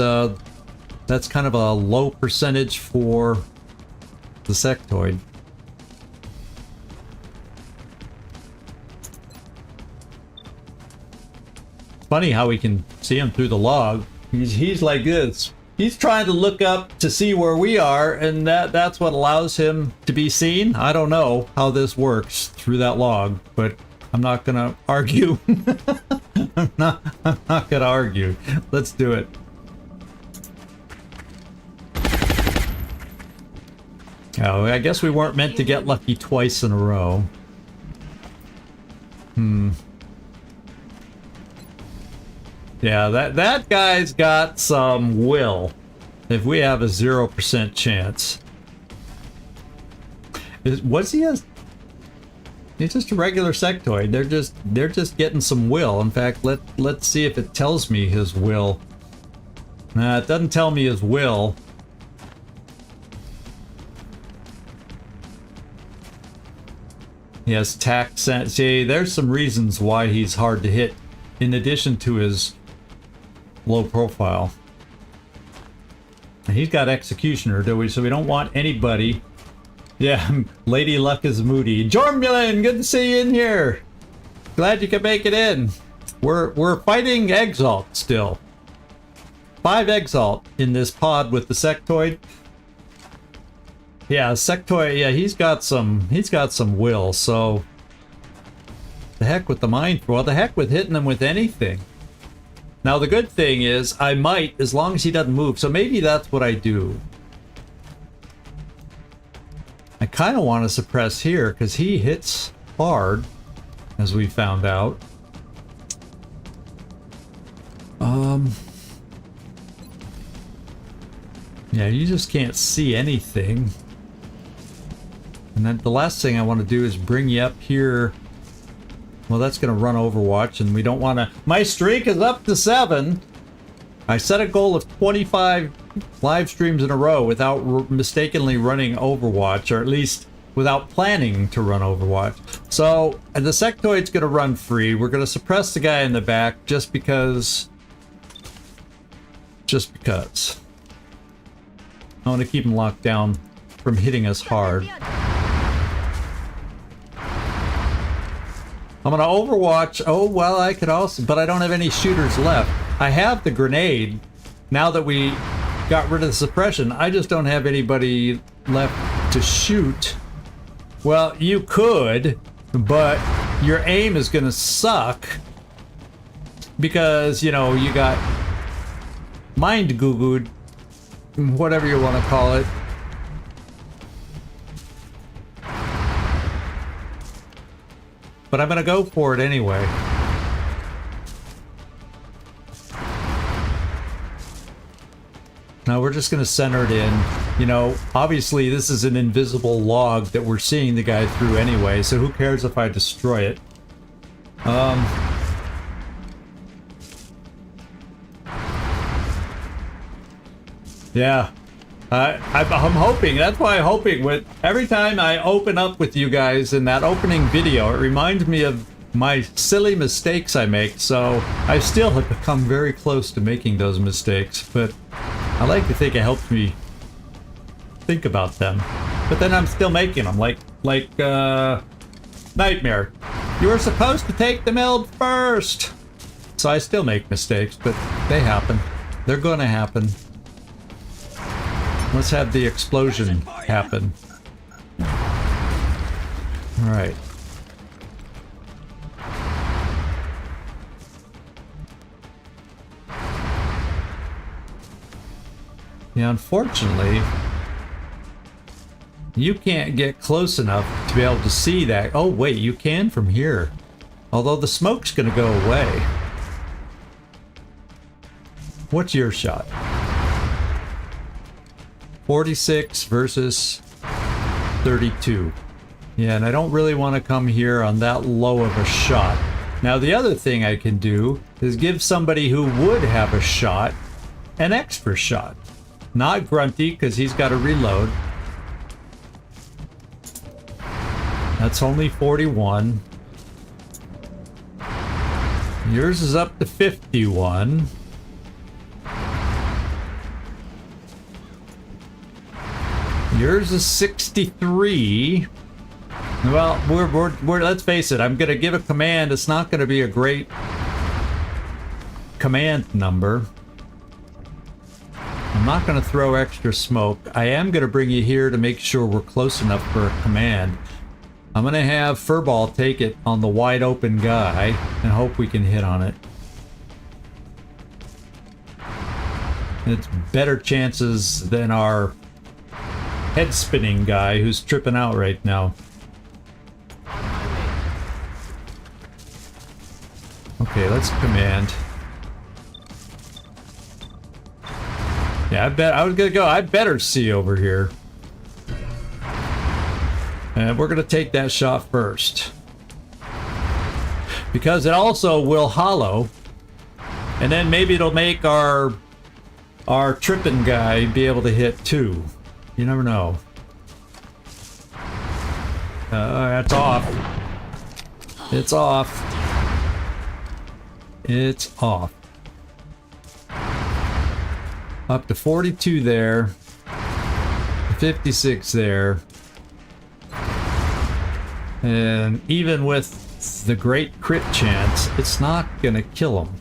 that's kind of a low percentage for the sectoid. Funny how we can see him through the log. He's like this. He's trying to look up to see where we are, and that's what allows him to be seen. I don't know how this works through that log, but I'm not gonna argue. I'm not gonna argue. Let's do it. Oh, I guess we weren't meant to get lucky twice in a row. Yeah, that guy's got some will. If we have a 0% chance. Was he a... He's just a regular sectoid. They're just getting some will. In fact, let's see if it tells me his will. Nah, it doesn't tell me his will. He has tact sense. See, there's some reasons why he's hard to hit, in addition to his low profile. And he's got Executioner, so we don't want anybody. Yeah, Lady Luck is moody. Jormulin, good to see you in here. Glad you could make it in. We're fighting Exalt still. 5 Exalt in this pod with the sectoid. Yeah, sectoid. Yeah, he's got some will. So the heck with the mind. Well, the heck with hitting them with anything. Now the good thing is I might, as long as he doesn't move. So maybe that's what I do. I kind of want to suppress here because he hits hard, as we found out. Yeah, you just can't see anything. And then the last thing I want to do is bring you up here. Well, that's going to run Overwatch, and we don't want to... My streak is up to 7. I set a goal of 25 live streams in a row without mistakenly running Overwatch, or at least without planning to run Overwatch. So, the sectoid's going to run free. We're going to suppress the guy in the back just because... Just because. I want to keep him locked down from hitting us hard. I'm gonna Overwatch. Oh, well, I could also, but I don't have any shooters left. I have the grenade. Now that we got rid of the suppression, I just don't have anybody left to shoot. Well, you could, but your aim is gonna suck because, you know, you got mind goo-gooed, whatever you want to call it. But I'm gonna go for it anyway. Now we're just gonna center it in. You know, obviously this is an invisible log that we're seeing the guy through anyway, so who cares if I destroy it? Yeah. I'm hoping, that's why I'm hoping with every time I open up with you guys in that opening video, it reminds me of my silly mistakes I make, so I still have become very close to making those mistakes, but I like to think it helps me think about them. But then I'm still making them, like Nightmare. You were supposed to take the meld first! So I still make mistakes, but they happen. They're gonna happen. Let's have the explosion happen. Alright. Yeah, unfortunately, you can't get close enough to be able to see that. Oh wait, you can from here. Although the smoke's gonna go away. What's your shot? 46 versus 32. Yeah, and I don't really want to come here on that low of a shot. Now the other thing I can do is give somebody who would have a shot an extra shot. Not Grunty, because he's got to reload. That's only 41. Yours is up to 51. Yours is 63. Well, we're let's face it, I'm gonna give a command. It's not gonna be a great command number. I'm not gonna throw extra smoke. I am gonna bring you here to make sure we're close enough for a command. I'm gonna have Furball take it on the wide open guy and hope we can hit on it. It's better chances than our head spinning guy who's tripping out right now. Okay, let's command. Yeah, I was gonna go. I better see over here. And we're gonna take that shot first. Because it also will hollow. And then maybe it'll make our tripping guy be able to hit too. You never know. That's off. It's off. It's off. Up to 42 there. 56 there. And even with the great crit chance, it's not gonna kill him.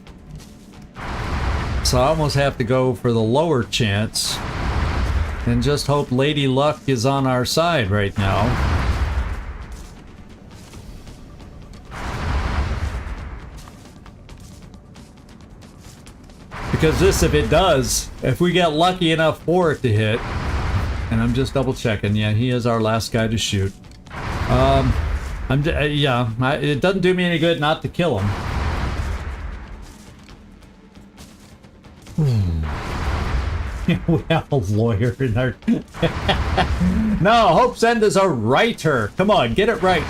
So I almost have to go for the lower chance and just hope Lady Luck is on our side right now. Because this, if it does, if we get lucky enough for it to hit, and I'm just double checking, yeah, he is our last guy to shoot. It doesn't do me any good not to kill him. We have a lawyer in our... No, Hope Send is a writer. Come on, get it right.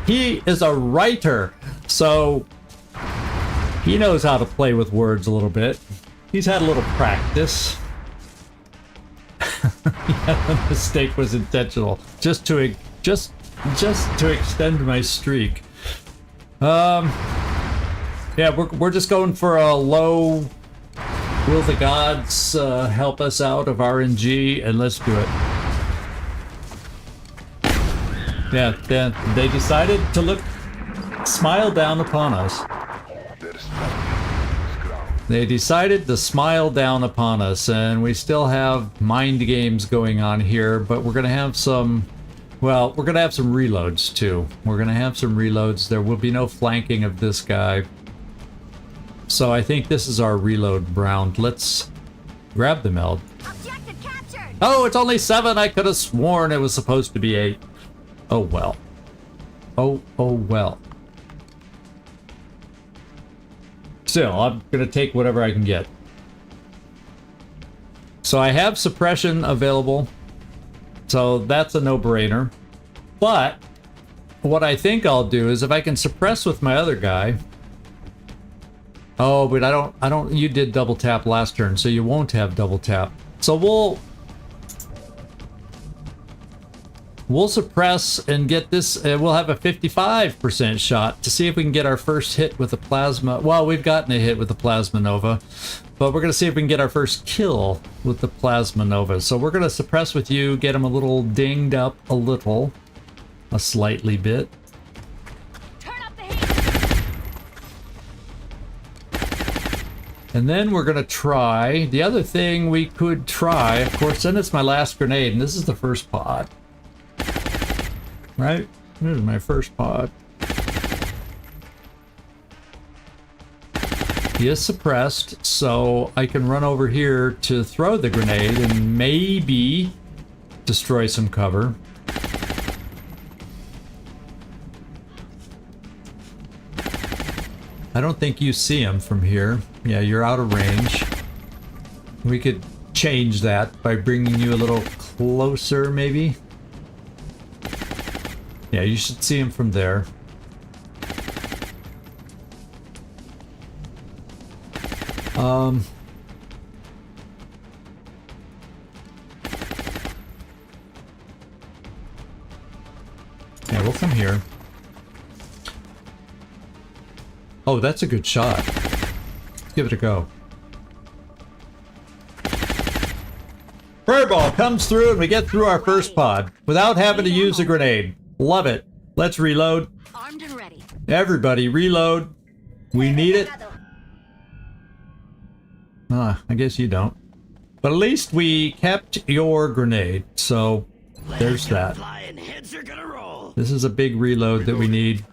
He is a writer, so he knows how to play with words a little bit. He's had a little practice. Yeah, the mistake was intentional, just to extend my streak. Yeah, we're just going for a low. Will the gods help us out of RNG, and let's do it. Yeah, they decided to smile down upon us. There's nothing on this ground. They decided to smile down upon us, and we still have mind games going on here, but we're going to have some, well, we're going to have some reloads too. We're going to have some reloads. There will be no flanking of this guy. So I think this is our reload round. Let's grab the meld. Objective captured. Oh, it's only 7. I could have sworn it was supposed to be 8. Oh well. Oh well. Still, I'm going to take whatever I can get. So I have suppression available. So that's a no-brainer. But what I think I'll do is if I can suppress with my other guy. Oh, but I don't, you did double tap last turn, so you won't have double tap. So we'll suppress and get this, we'll have a 55% shot to see if we can get our first hit with the plasma. Well, we've gotten a hit with the plasma nova, but we're going to see if we can get our first kill with the plasma nova. So we're going to suppress with you, get him a little dinged up a slightly bit. Turn up the heat. And then we're going to try, the other thing we could try, of course, then it's my last grenade, and this is the first pod. Right? Here's my first pod. He is suppressed, so I can run over here to throw the grenade and maybe destroy some cover. I don't think you see him from here. Yeah, you're out of range. We could change that by bringing you a little closer, maybe. Yeah, you should see him from there. Yeah, we'll come here. Oh, that's a good shot. Let's give it a go. Fireball comes through and we get through our first pod without having to use a grenade. Love it. Let's reload. Armed and ready. Everybody reload. We need it. Ah, I guess you don't. But at least we kept your grenade, so there's that. Flying heads are gonna roll. This is a big reload that we need.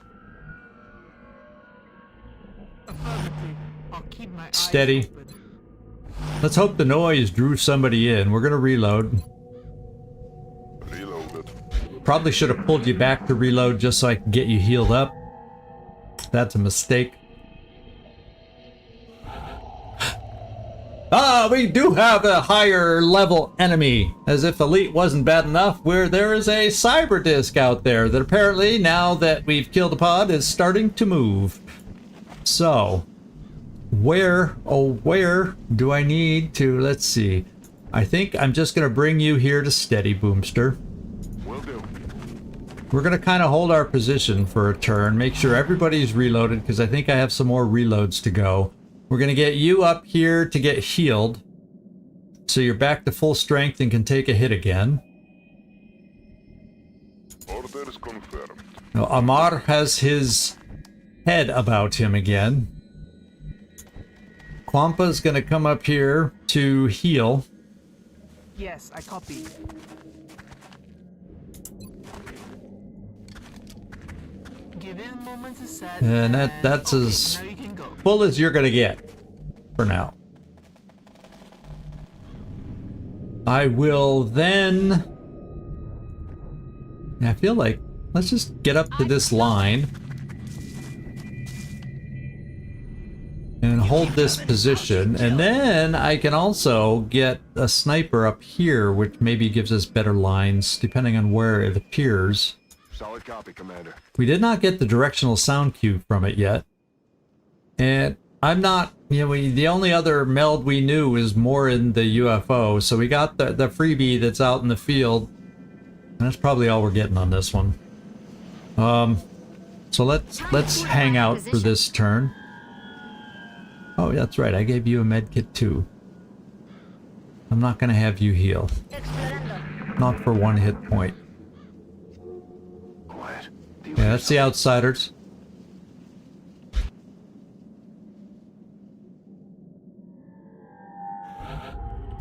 Steady. Let's hope the noise drew somebody in. We're gonna reload. Probably should have pulled you back to reload just so I can get you healed up. That's a mistake. Ah, we do have a higher level enemy. As if Elite wasn't bad enough, where there is a cyber disc out there that apparently, now that we've killed a pod, is starting to move. So, where do I need to, let's see. I think I'm just going to bring you here to steady, Boomster. Will do. We're going to kind of hold our position for a turn, make sure everybody's reloaded, because I think I have some more reloads to go. We're going to get you up here to get healed, so you're back to full strength and can take a hit again. Orders confirmed. Now, Amar has his head about him again. Kwampa's going to come up here to heal. Yes, I copy. Give it a moment to set. And that's okay, as now you can go. full as you're going to get for now. I will then... I feel like, let's just get up to this line and hold this position, and then I can also get a sniper up here, which maybe gives us better lines depending on where it appears. Solid copy, Commander. We did not get the directional sound cue from it yet, and I'm not, you know, the only other meld we knew is more in the UFO, so we got the freebie that's out in the field, and that's probably all we're getting on this one. So let's hang out for this turn. Oh, that's right, I gave you a med kit too. I'm not gonna have you heal. Not for one hit point. Quiet. Yeah, that's the outsiders.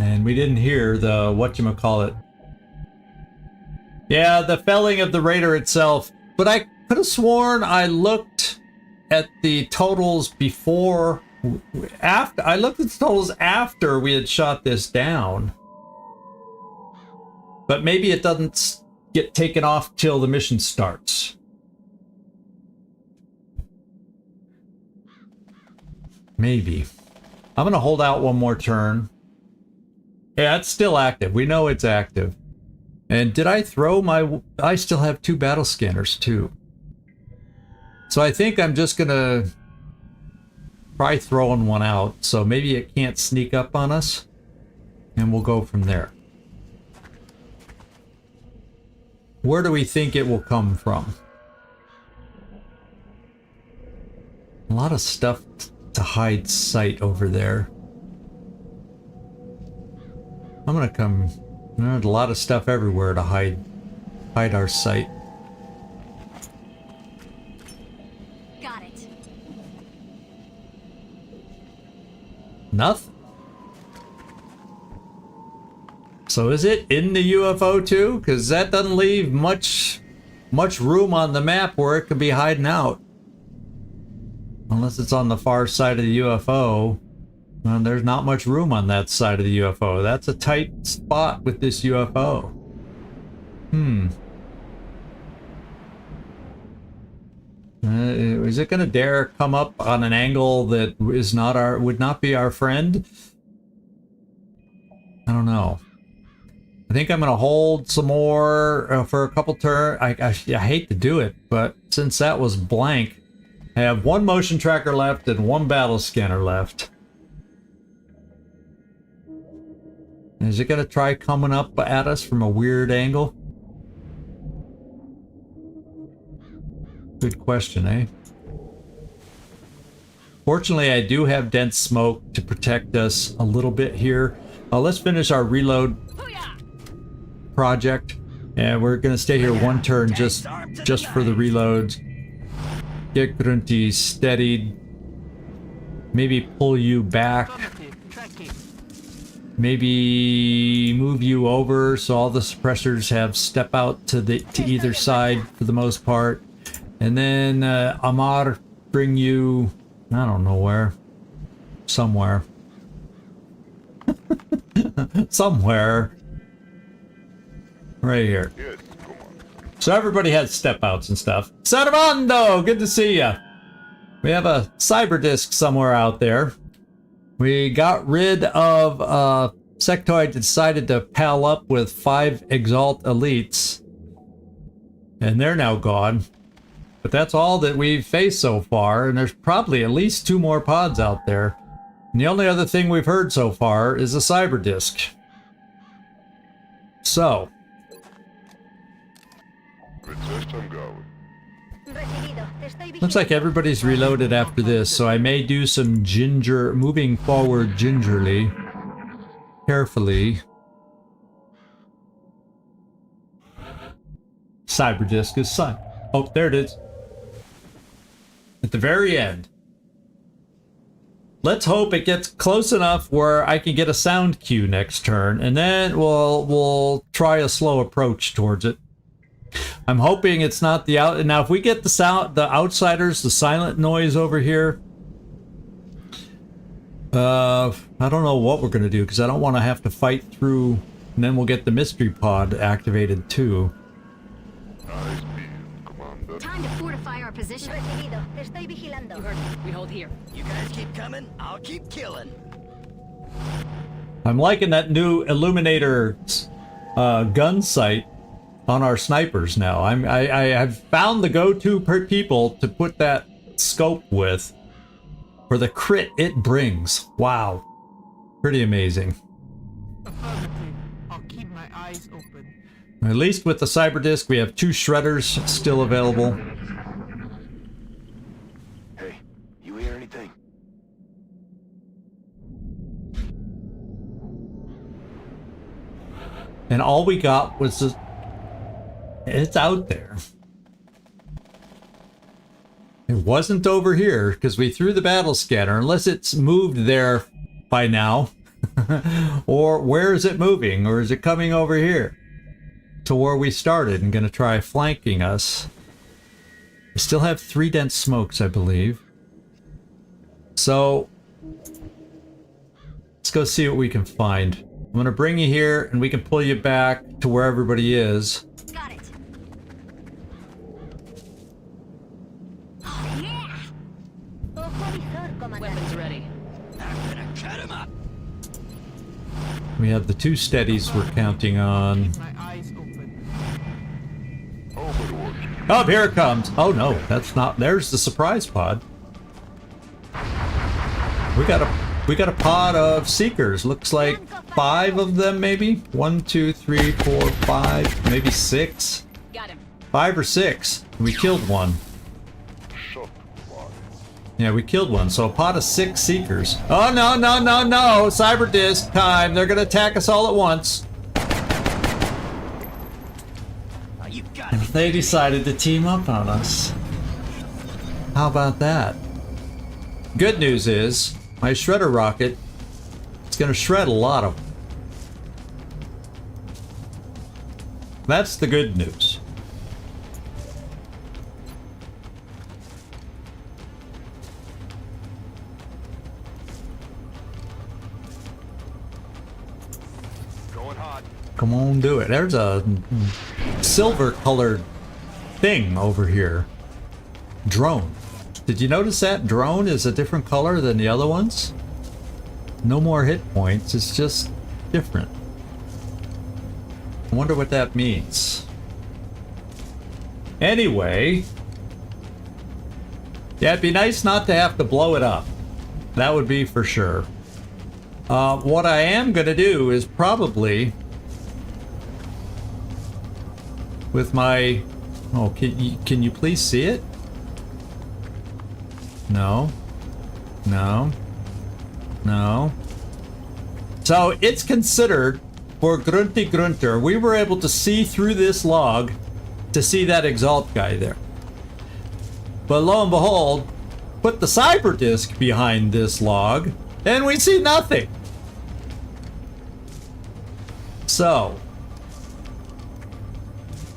And we didn't hear the whatchamacallit. Yeah, the felling of the raider itself. But I could have sworn I looked at the totals before, after. I looked at the totals after we had shot this down. But maybe it doesn't get taken off till the mission starts. Maybe. I'm gonna hold out one more turn. Yeah, it's still active. We know it's active. And did I throw my... I still have 2 battle scanners too. So I think I'm just gonna try throwing one out, so maybe it can't sneak up on us. And we'll go from there. Where do we think it will come from? A lot of stuff to hide sight over there. I'm gonna come... There's a lot of stuff everywhere to hide our sight. Got it. Nothing. So is it in the UFO too? Because that doesn't leave much room on the map where it could be hiding out. Unless it's on the far side of the UFO. Well, there's not much room on that side of the UFO. That's a tight spot with this UFO. Is it gonna dare come up on an angle that is not would not be our friend? I don't know. I think I'm gonna hold some more for a couple turns. I hate to do it, but since that was blank, I have 1 motion tracker left and 1 battle scanner left. Is it gonna try coming up at us from a weird angle? Good question, eh? Fortunately, I do have dense smoke to protect us a little bit here. Let's finish our reload project, and we're gonna stay here 1 turn just for the reloads. Get Grunty steadied. Maybe pull you back. Maybe move you over so all the suppressors have step out to either side for the most part. And then Amar, bring you, I don't know where. Somewhere. Somewhere. Right here. So everybody has step outs and stuff. Servando, good to see ya. We have a cyber disk somewhere out there. We got rid of Sectoid, decided to pal up with 5 Exalt Elites. And they're now gone. But that's all that we've faced so far, and there's probably at least 2 more pods out there. And the only other thing we've heard so far is a cyber disk. So. Looks like everybody's reloaded after this, so I may do some moving forward gingerly, carefully. Cyber disk is signed. Oh, there it is. At the very end. Let's hope it gets close enough where I can get a sound cue next turn, and then we'll try a slow approach towards it. I'm hoping it's not the out. Now, if we get the outsiders, the silent noise over here, I don't know what we're gonna do because I don't want to have to fight through, and then we'll get the mystery pod activated too. Time to fortify our position. You heard me. We hold here. You guys keep coming, I'll keep killing. I'm liking that new Illuminator gun sight on our snipers now. I have found the go-to people to put that scope with for the crit it brings. Wow, pretty amazing. Affirmative. I'll keep my eyes open. At least with the cyber disk, we have 2 shredders still available. Hey, you hear anything? And all we got was the... It's out there. It wasn't over here because we threw the battle scanner, unless it's moved there by now. Or where is it moving? Or is it coming over here to where we started and going to try flanking us? We still have 3 dense smokes, I believe. So let's go see what we can find. I'm going to bring you here and we can pull you back to where everybody is. Got it. Oh, yeah. Ojo visor, comandante. Weapons ready. I'm gonna cut him up. We have the 2 steadies we're counting on. My eyes open. Overwatch. Oh, here it comes. Oh no, that's not. There's the surprise pod. We got a pod of seekers. Looks like 5 of them, maybe. 1, 2, 3, 4, 5, maybe 6. Got him. 5 or 6. We killed one. Shock one. Yeah, we killed one. So a pod of 6 seekers. Oh no, no, no, no! Cyber disc time. They're gonna attack us all at once. You got it. They decided to team up on us. How about that? Good news is, my shredder rocket is going to shred a lot of them. That's the good news. Going hot. Come on, do it. There's a silver-colored thing over here. Drone. Did you notice that drone is a different color than the other ones? No more hit points, it's just different. I wonder what that means. Anyway, yeah, it'd be nice not to have to blow it up. That would be for sure. What I am gonna do is probably with my... Oh, can you please see it? No. No. No. So it's considered for Grunty Grunter. We were able to see through this log to see that exalt guy there. But lo and behold, put the cyber disk behind this log and we see nothing. So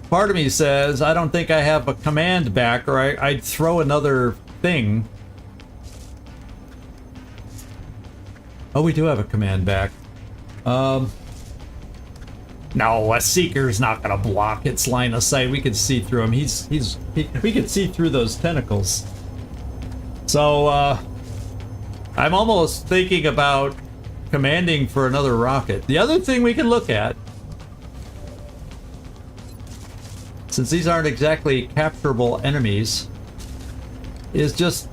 part of me says I don't think I have a command back, or I'd throw another thing. Oh, we do have a command back. No, a seeker's not gonna block its line of sight. We can see through him. We can see through those tentacles. So, I'm almost thinking about commanding for another rocket. The other thing we can look at, since these aren't exactly capturable enemies, is just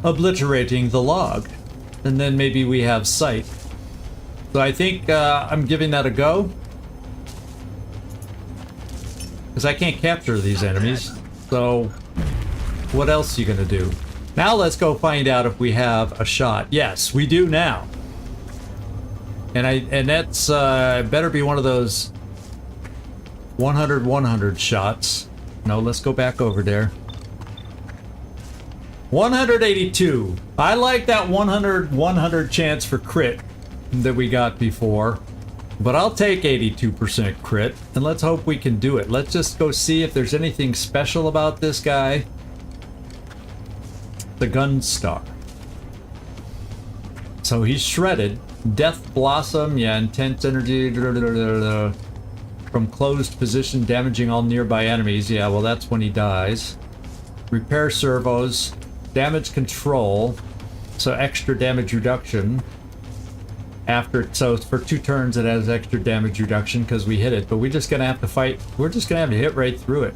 obliterating the log. And then maybe we have sight. So I think I'm giving that a go. Because I can't capture these enemies. So what else are you going to do? Now let's go find out if we have a shot. Yes, we do now. And that's better be one of those 100-100 shots. No, let's go back over there. 182. I like that 100-100 chance for crit that we got before. But I'll take 82% crit, and let's hope we can do it. Let's just go see if there's anything special about this guy. The Gunstar. So he's shredded. Death Blossom, yeah, intense energy. From closed position, damaging all nearby enemies. Yeah, well, that's when he dies. Repair servos. Damage control, so extra damage reduction. So for 2 turns it has extra damage reduction because we hit it, but we're just gonna have to fight. We're just gonna have to hit right through it.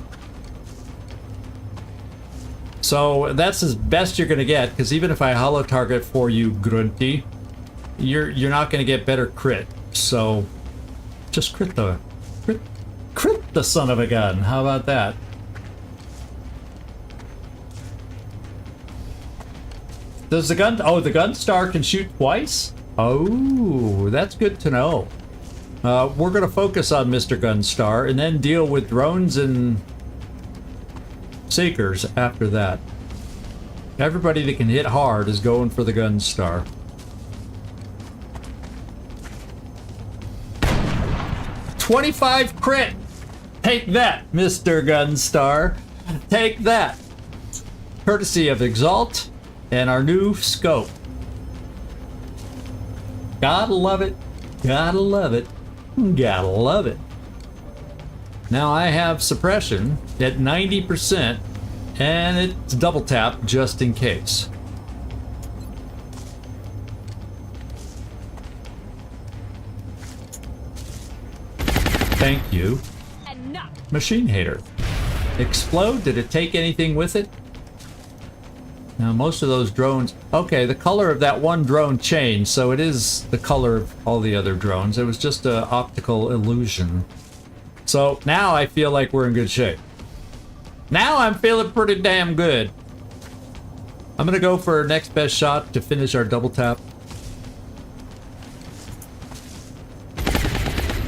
So that's as best you're gonna get, because even if I hollow target for you, Grunty, you're not gonna get better crit. So just crit the son of a gun. How about that? Does the gun... Oh, the Gunstar can shoot twice? Oh, that's good to know. We're going to focus on Mr. Gunstar and then deal with drones and Seekers after that. Everybody that can hit hard is going for the Gunstar. 25 crit. Take that, Mr. Gunstar. Take that. Courtesy of Exalt and our new scope. Gotta love it. Gotta love it. Gotta love it. Now I have suppression at 90% and it's double tap just in case. Thank you. Enough. Machine hater. Explode? Did it take anything with it? Now most of those drones... Okay, the color of that one drone changed, so it is the color of all the other drones. It was just an optical illusion. So now I feel like we're in good shape. Now I'm feeling pretty damn good. I'm gonna go for next best shot to finish our double tap.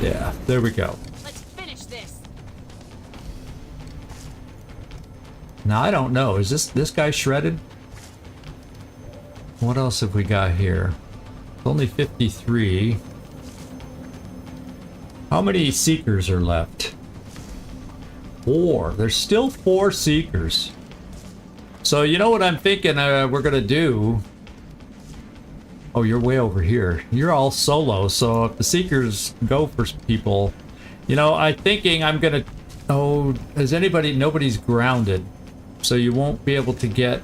Yeah, there we go. Let's finish this. Now I don't know. Is this guy shredded? What else have we got here? It's only 53. How many Seekers are left? 4. There's still 4 Seekers. So you know what I'm thinking we're gonna do? Oh, you're way over here. You're all solo, so if the Seekers go for people... You know, I'm thinking I'm gonna... Oh, nobody's grounded. So you won't be able to get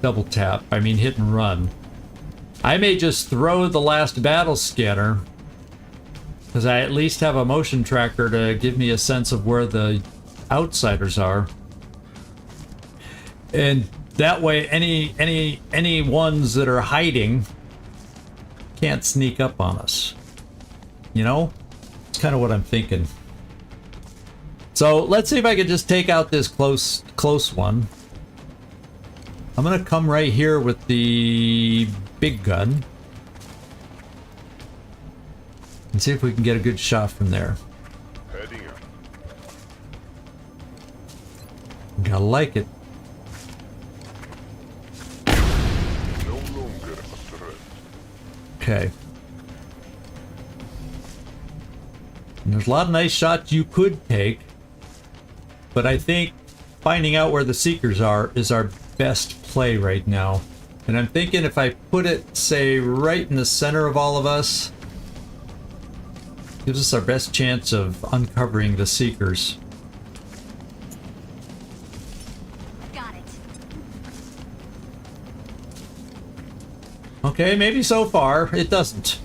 double tap. I mean hit and run. I may just throw the last battle scanner, because I at least have a motion tracker to give me a sense of where the outsiders are. And that way any ones that are hiding can't sneak up on us. You know? It's kind of what I'm thinking. So let's see if I can just take out this close one. I'm gonna come right here with the big gun and see if we can get a good shot from there. Heading up. Gotta like it. No longer a threat. Okay. And there's a lot of nice shots you could take, but I think finding out where the Seekers are is our best play right now. And I'm thinking if I put it, say, right in the center of all of us, gives us our best chance of uncovering the Seekers. Got it. Okay, maybe so far it doesn't.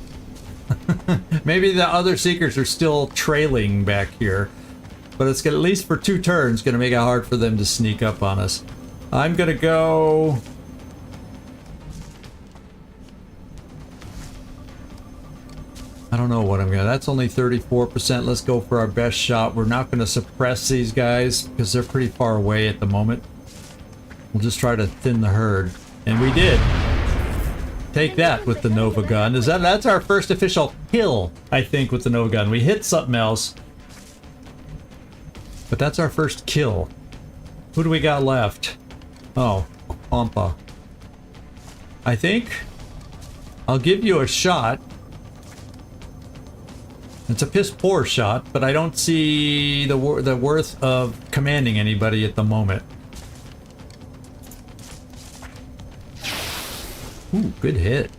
Maybe the other Seekers are still trailing back here, but it's gonna, at least for 2 turns, gonna make it hard for them to sneak up on us. I'm gonna go... I don't know what I'm gonna... That's only 34%. Let's go for our best shot. We're not gonna suppress these guys because they're pretty far away at the moment. We'll just try to thin the herd. And we did. Take that with the Nova gun. That's our first official kill, I think, with the Nova gun. We hit something else, but that's our first kill. Who do we got left? Oh, Pampa. I think I'll give you a shot. It's a piss poor shot, but I don't see the worth of commanding anybody at the moment. Ooh, good hit.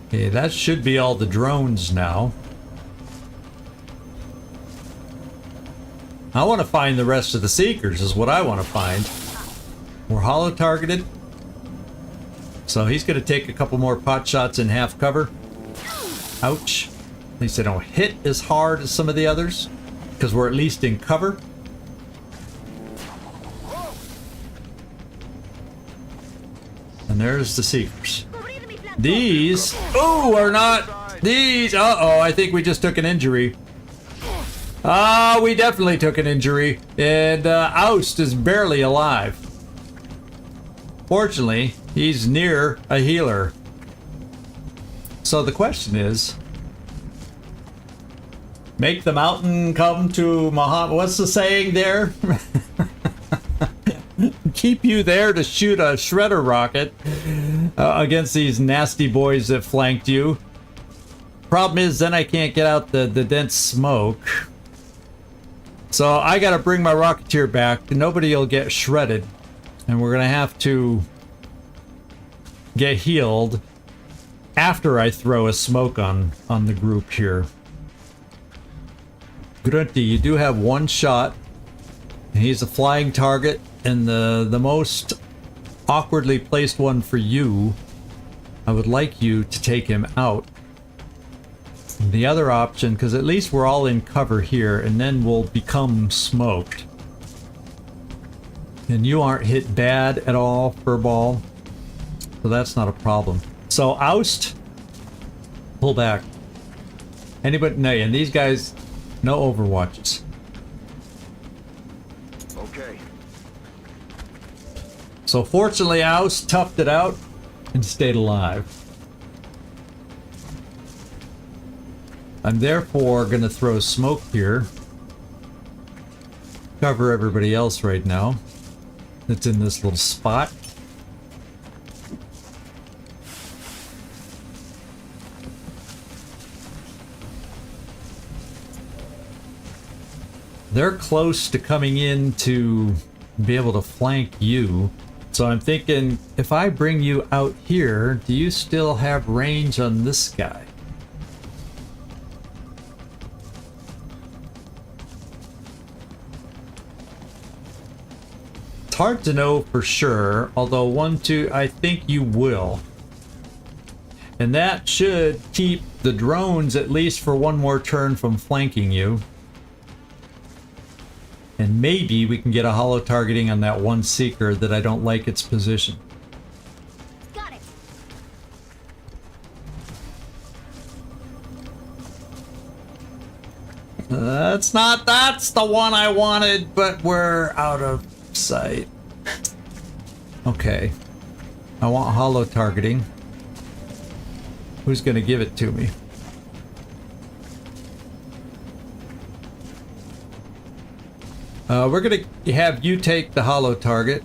Okay, that should be all the drones now. I want to find the rest of the Seekers is what I want to find. We're hollow targeted. So he's going to take a couple more pot shots in half cover. Ouch. At least they don't hit as hard as some of the others, because we're at least in cover. And there's the Seekers. These, oh, are not, these, uh-oh, I think we just took an injury. We definitely took an injury, and Oust is barely alive. Fortunately, he's near a healer. So the question is, make the mountain come to Muhammad. What's the saying there? Keep you there to shoot a shredder rocket against these nasty boys that flanked you. problem is then I can't get out the dense smoke. So I gotta bring my Rocketeer back. Nobody will get shredded. And we're gonna have to get healed after I throw a smoke on the group here. Grunty, you do have one shot. He's a flying target, and the most awkwardly placed one for you. I would like you to take him out. The other option, because at least we're all in cover here, and then we'll become smoked. And you aren't hit bad at all, Furball. So that's not a problem. So oust, pull back. Anybody? No, and these guys, no Overwatches. Okay. So fortunately, oust toughed it out and stayed alive. I'm therefore gonna throw smoke here. Cover everybody else right now that's in this little spot. They're close to coming in to be able to flank you. So I'm thinking, if I bring you out here, do you still have range on this guy? It's hard to know for sure, although 1, 2, I think you will. And that should keep the drones at least for one more turn from flanking you. And maybe we can get a holo targeting on that one seeker that I don't like its position. Got it. That's the one I wanted, but we're out of sight. Okay. I want holo targeting. Who's gonna give it to me? We're gonna have you take the holo target.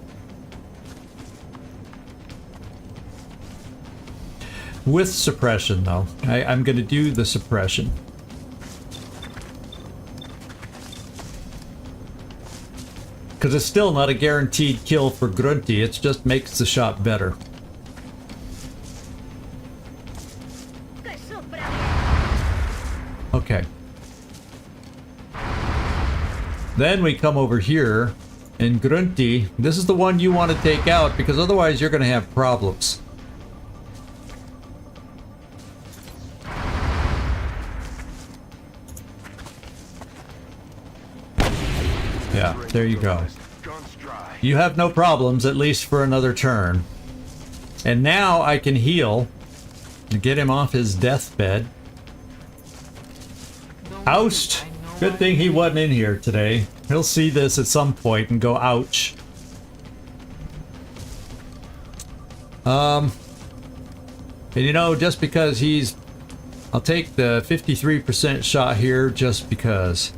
With suppression, though. I'm gonna do the suppression. Because it's still not a guaranteed kill for Grunty, it just makes the shot better. Okay. Then we come over here, and Grunty, this is the one you want to take out, because otherwise you're going to have problems. Yeah, there you go. You have no problems, at least for another turn. And now I can heal to get him off his deathbed. Oust! Good thing he wasn't in here today. He'll see this at some point and go, ouch. And you know, just because he's... I'll take the 53% shot here just because.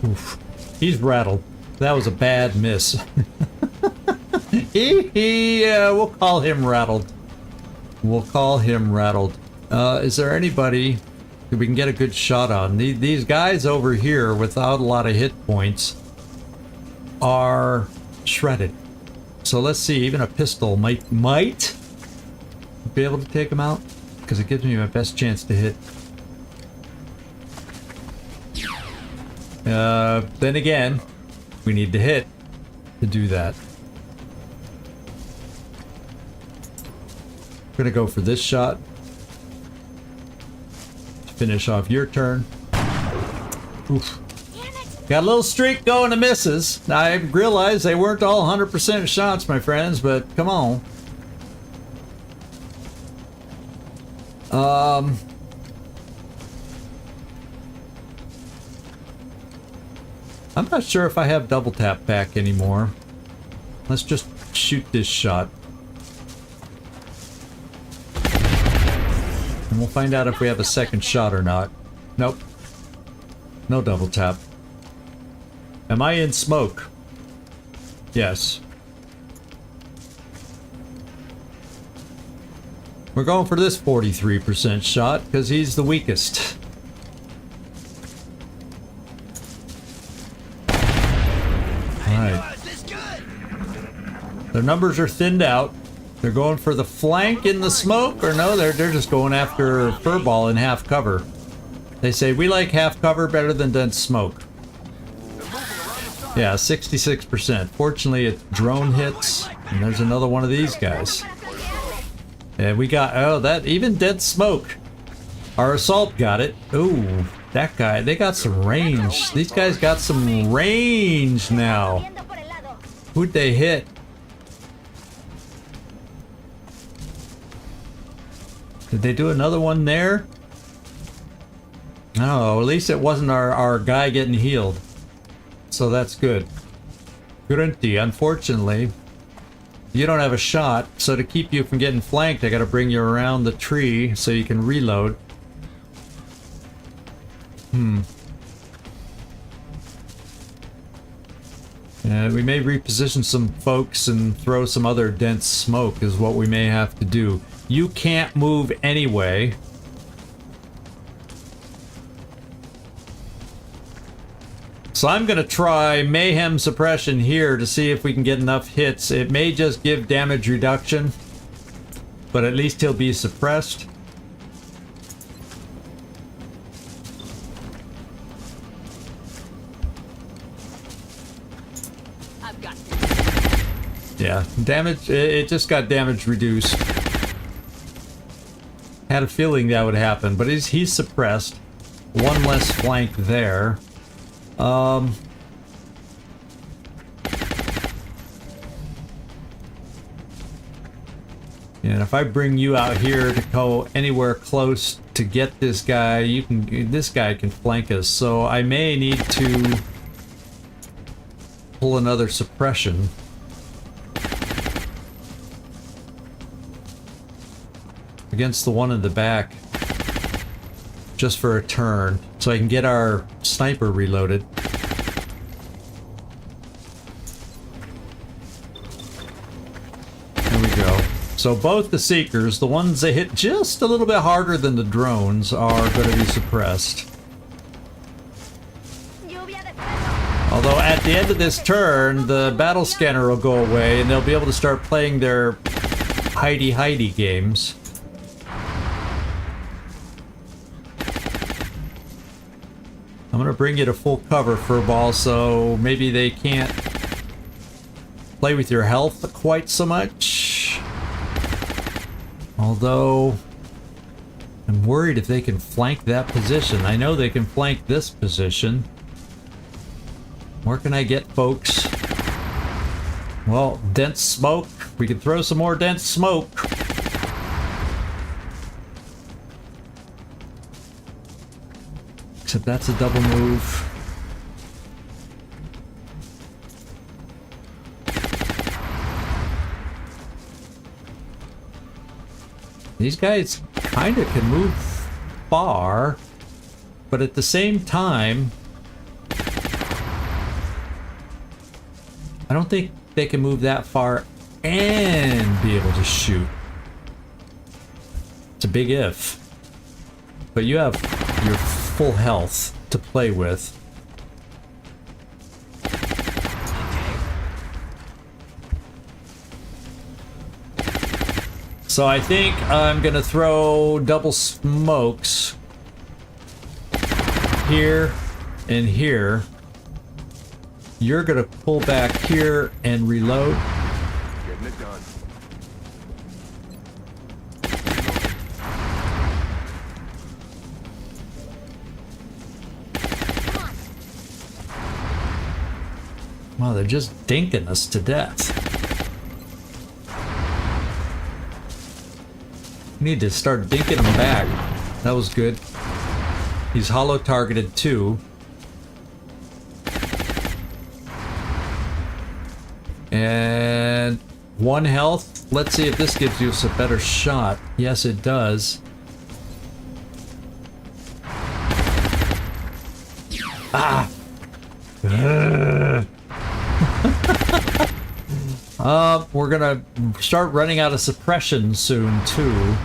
Oof. He's rattled. That was a bad miss. Yeah, we'll call him rattled. We'll call him rattled. Is there anybody that we can get a good shot on? These guys over here without a lot of hit points are shredded. So let's see, even a pistol might be able to take them out, because it gives me my best chance to hit. Then again, we need to hit to do that. We're gonna go for this shot to finish off your turn. Oof. Got a little streak going to misses. I realize they weren't all 100% shots, my friends, but come on. I'm not sure if I have double tap back anymore. Let's just shoot this shot. And we'll find out if we have a second shot or not. Nope. No double tap. Am I in smoke? Yes. We're going for this 43% shot because he's the weakest. Alright. Their numbers are thinned out. They're going for the flank in the smoke, or no, they're just going after furball in half cover. They say we like half cover better than dense smoke. Yeah, 66%. Fortunately, it drone hits, and there's another one of these guys. And we got, oh, that, even dense smoke. Our assault got it. Ooh, that guy, they got some range. These guys got some range now. Who'd they hit? Did they do another one there? Oh, at least it wasn't our guy getting healed. So that's good. Grunty, unfortunately, you don't have a shot, so to keep you from getting flanked, I gotta bring you around the tree so you can reload. We may reposition some folks and throw some other dense smoke is what we may have to do. You can't move anyway. So I'm gonna try Mayhem Suppression here to see if we can get enough hits. It may just give damage reduction, but at least he'll be suppressed. I've got this. Yeah, damage, it just got damage reduced. Had a feeling that would happen, but he's suppressed. One less flank there. And if I bring you out here to go anywhere close to get this guy, this guy can flank us. So I may need to pull another suppression. Against the one in the back. Just for a turn, so I can get our sniper reloaded. There we go. So both the Seekers, the ones that hit just a little bit harder than the drones, are going to be suppressed. Although at the end of this turn, the battle scanner will go away and they'll be able to start playing their hidey games. I'm gonna bring you to full cover for a ball, so maybe they can't play with your health quite so much. Although, I'm worried if they can flank that position. I know they can flank this position. Where can I get folks? Well, dense smoke. We can throw some more dense smoke. Except that's a double move. These guys kind of can move far, but at the same time, I don't think they can move that far and be able to shoot. It's a big if. But you have your full health to play with. So I think I'm gonna throw double smokes here and here. You're gonna pull back here and reload. Getting it done. Wow, they're just dinking us to death. Need to start dinking him back. That was good. He's hollow targeted too. And 1 health. Let's see if this gives you us a better shot. Yes, it does. Ah! We're gonna start running out of suppression soon too.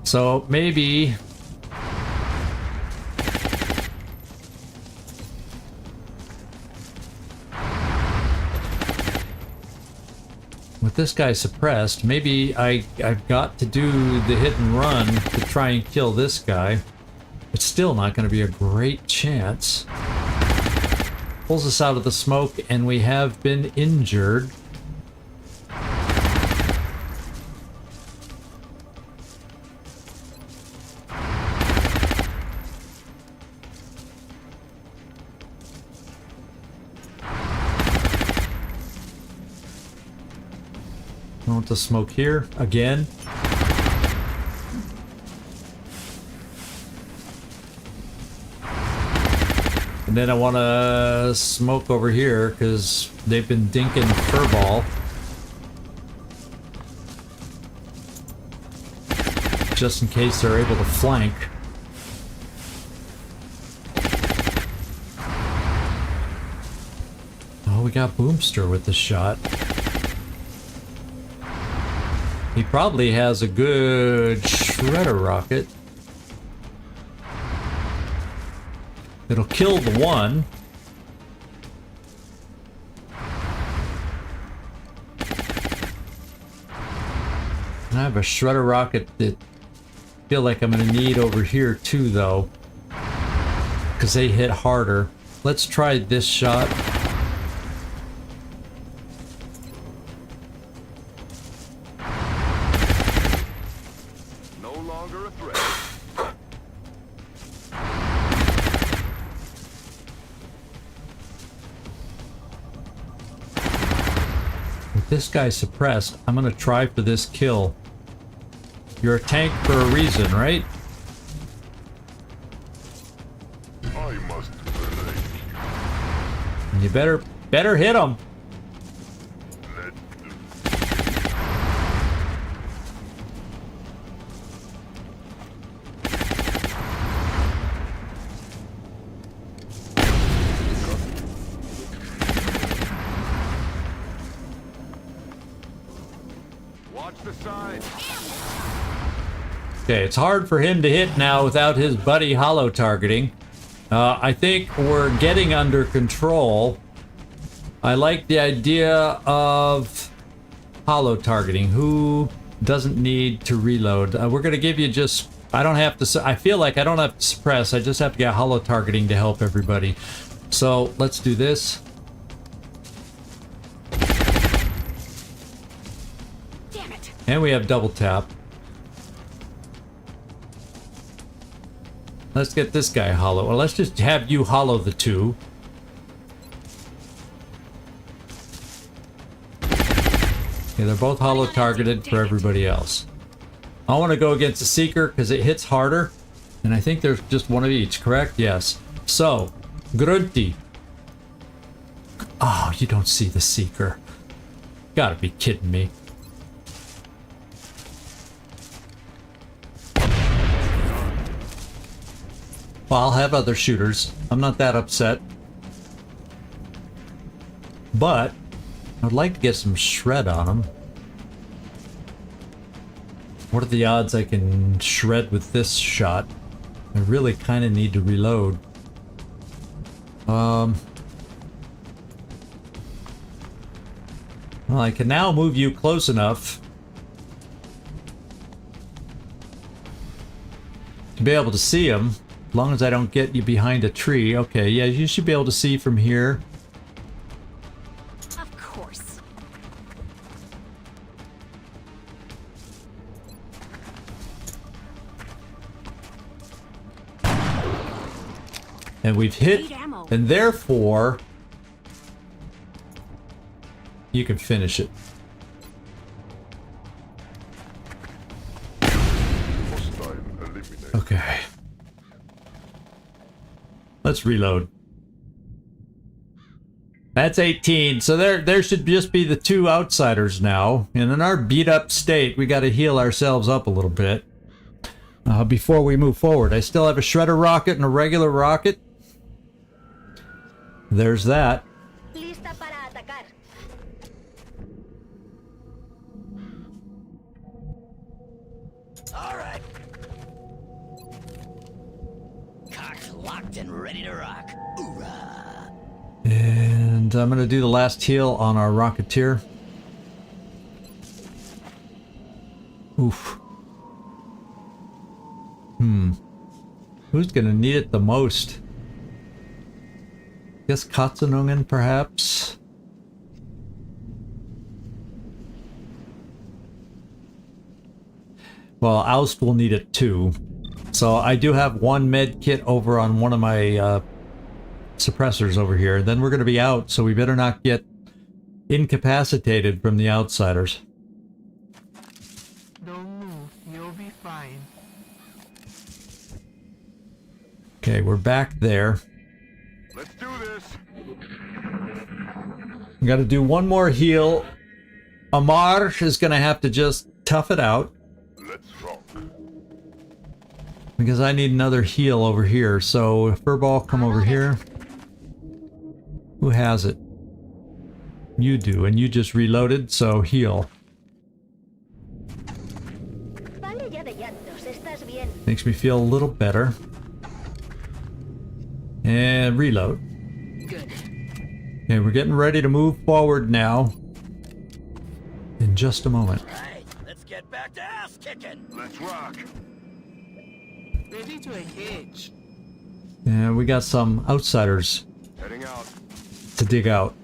So maybe... with this guy suppressed, maybe I've got to do the hit and run to try and kill this guy. It's still not going to be a great chance. Pulls us out of the smoke, and we have been injured. I want to smoke here again. And then I want to smoke over here because they've been dinking furball. Just in case they're able to flank. Oh, we got Boomster with the shot. He probably has a good shredder rocket. It'll kill the one. And I have a shredder rocket that I feel like I'm going to need over here too, though. Because they hit harder. Let's try this shot. This guy's suppressed. I'm gonna try for this kill. You're a tank for a reason, right? I must relate. And you better hit him. Okay, it's hard for him to hit now without his buddy holo targeting. I think we're getting under control. I like the idea of holo targeting. Who doesn't need to reload? We're going to give you just... I don't have to... I feel like I don't have to suppress. I just have to get holo targeting to help everybody. So, let's do this. Damn it. And we have double tap. Let's get this guy hollow. Well, let's just have you hollow the two. Okay, they're both hollow targeted for everybody else. I want to go against the Seeker because it hits harder. And I think there's just one of each, correct? Yes. So, Grunty. Oh, you don't see the Seeker. Gotta be kidding me. Well, I'll have other shooters. I'm not that upset. But I'd like to get some shred on them. What are the odds I can shred with this shot? I really kind of need to reload. Well, I can now move you close enough to be able to see him. As long as I don't get you behind a tree. Okay, yeah, you should be able to see from here. Of course. And we've hit, and therefore, you can finish it. Hostile eliminated. Okay. Let's reload. That's 18. So there should just be the two outsiders now. And in our beat up state, we got to heal ourselves up a little bit before we move forward. I still have a shredder rocket and a regular rocket. There's that. Lista para atacar. All right. Locked and ready to rock. Hoorah! And I'm gonna do the last heal on our Rocketeer. Oof. Who's gonna need it the most? Guess Katzenungen, perhaps? Well, Oust will need it too. So I do have one med kit over on one of my suppressors over here. Then we're going to be out, so we better not get incapacitated from the outsiders. Don't move. You'll be fine. Okay, we're back there. Let's do this. We got to do one more heal. Amar is going to have to just tough it out. Let's rock. Because I need another heal over here. So, Furball, come over here. Who has it? You do, and you just reloaded, so heal. Vale ya de llantos, estás bien. Makes me feel a little better. And reload. Good. Okay, we're getting ready to move forward now. In just a moment. Right, let's get back to ass kicking. Let's rock. Ready to engage. And we got some outsiders Heading out. to dig out.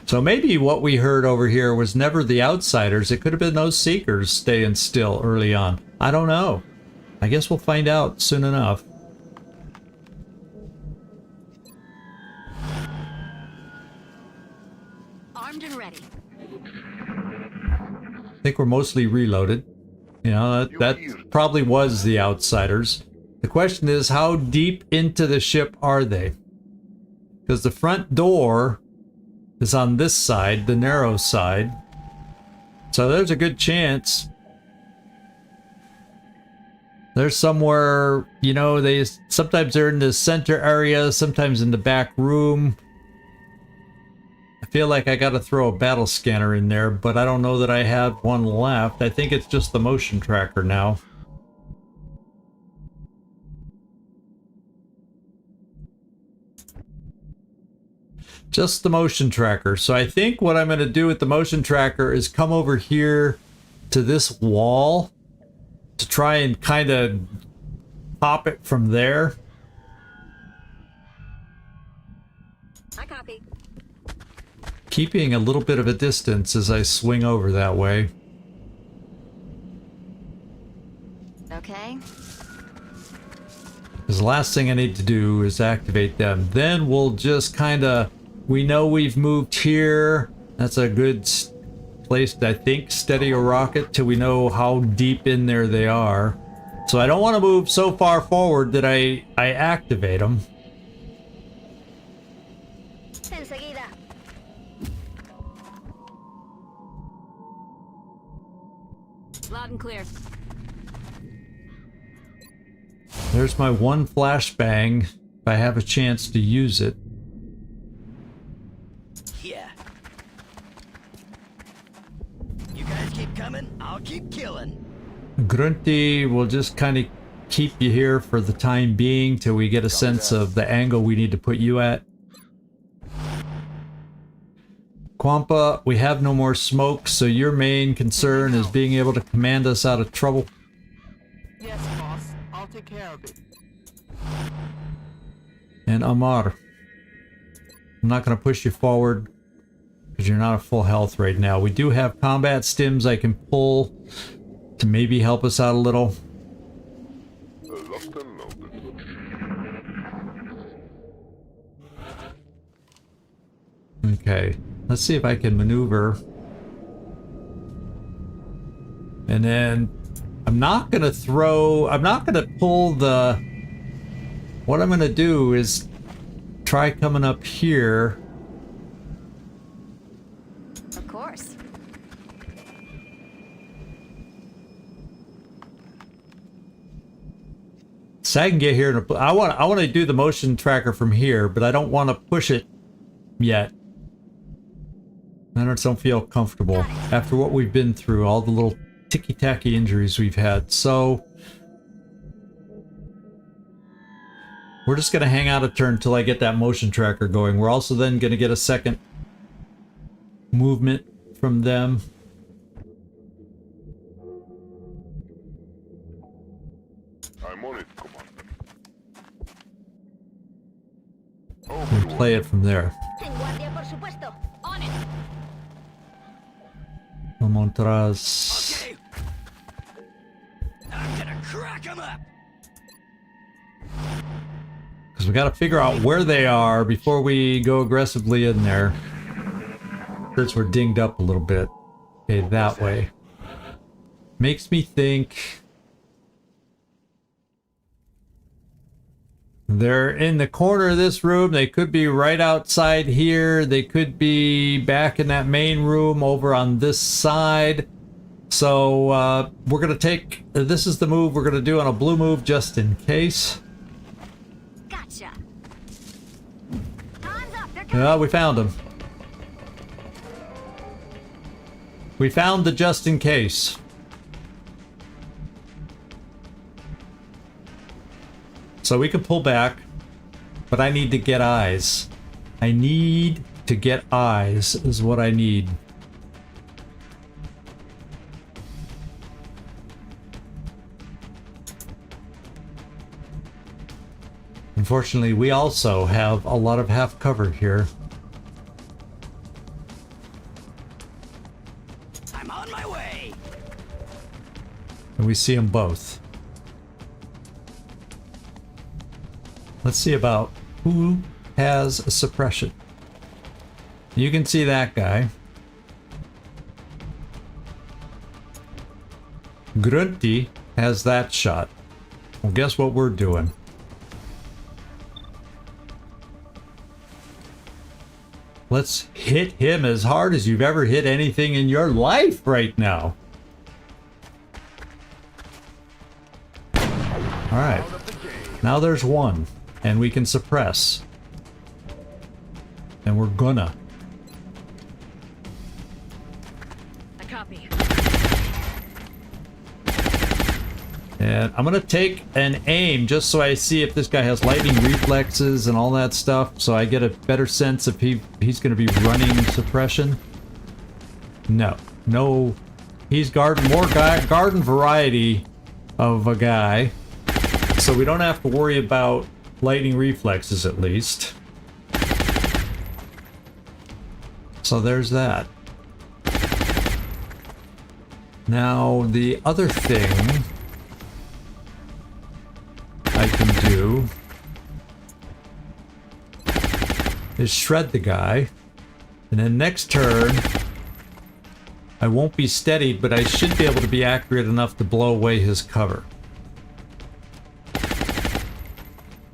So maybe what we heard over here was never the outsiders. It could have been those seekers staying still early on. I don't know. I guess we'll find out soon enough. Armed and ready. I think we're mostly reloaded. You know, that probably was the outsiders. The question is, how deep into the ship are they? Because the front door is on this side, the narrow side. So there's a good chance they're somewhere, you know, sometimes they're in the center area, sometimes in the back room. I feel like I gotta throw a battle scanner in there, but I don't know that I have one left. I think it's just the motion tracker now. Just the motion tracker. So I think what I'm gonna do with the motion tracker is come over here to this wall to try and kind of pop it from there. I copy. Keeping a little bit of a distance as I swing over that way. Okay. Because the last thing I need to do is activate them. Then we'll just kind of... We know we've moved here. That's a good place to, I think, steady a rocket till we know how deep in there they are. So I don't want to move so far forward that I activate them. Enseguida. Loud and clear. There's my one flashbang, if I have a chance to use it. Yeah. You guys keep coming, I'll keep killing. Grunty will just kind of keep you here for the time being till we get a sense of the angle we need to put you at. Quampa, we have no more smoke, so your main concern is being able to command us out of trouble. Yes, boss. I'll take care of it. And Amar, I'm not going to push you forward because you're not at full health right now. We do have combat stims I can pull to maybe help us out a little. Locked and loaded. Okay, let's see if I can maneuver. And then I'm not going to pull the... What I'm going to do is try coming up here. Of course. So I can get here. I want to do the motion tracker from here, but I don't want to push it yet. I don't feel comfortable after what we've been through, all the little ticky-tacky injuries we've had. So We're just gonna hang out a turn until I get that motion tracker going. We're also then gonna get a second movement from them. I'm on it, Commander. And play it from there. En guardia, por supuesto. On it. Vamos atrás. Okay. I'm gonna crack 'em up. Because we got to figure out where they are before we go aggressively in there. Since we're dinged up a little bit. Okay, that way. Makes me think they're in the corner of this room. They could be right outside here. They could be back in that main room over on this side. So we're going to take... This is the move we're going to do on a blue move just in case. Gotcha. Time's up. They're coming. Yeah, we found him. We found the just in case. So we can pull back, but I need to get eyes. I need to get eyes is what I need. Unfortunately, we also have a lot of half cover here. I'm on my way. And we see them both. Let's see about who has a suppression. You can see that guy. Grunty has that shot. Well, guess what we're doing? Let's hit him as hard as you've ever hit anything in your life right now. All right. Now there's one, and we can suppress. And we're gonna. A copy. And I'm gonna take an aim just so I see if this guy has lightning reflexes and all that stuff, so I get a better sense if he's gonna be running suppression. No, he's garden variety of a guy, so we don't have to worry about lightning reflexes at least. So there's that. Now the other thing I can do is shred the guy, and then next turn I won't be steadied, but I should be able to be accurate enough to blow away his cover.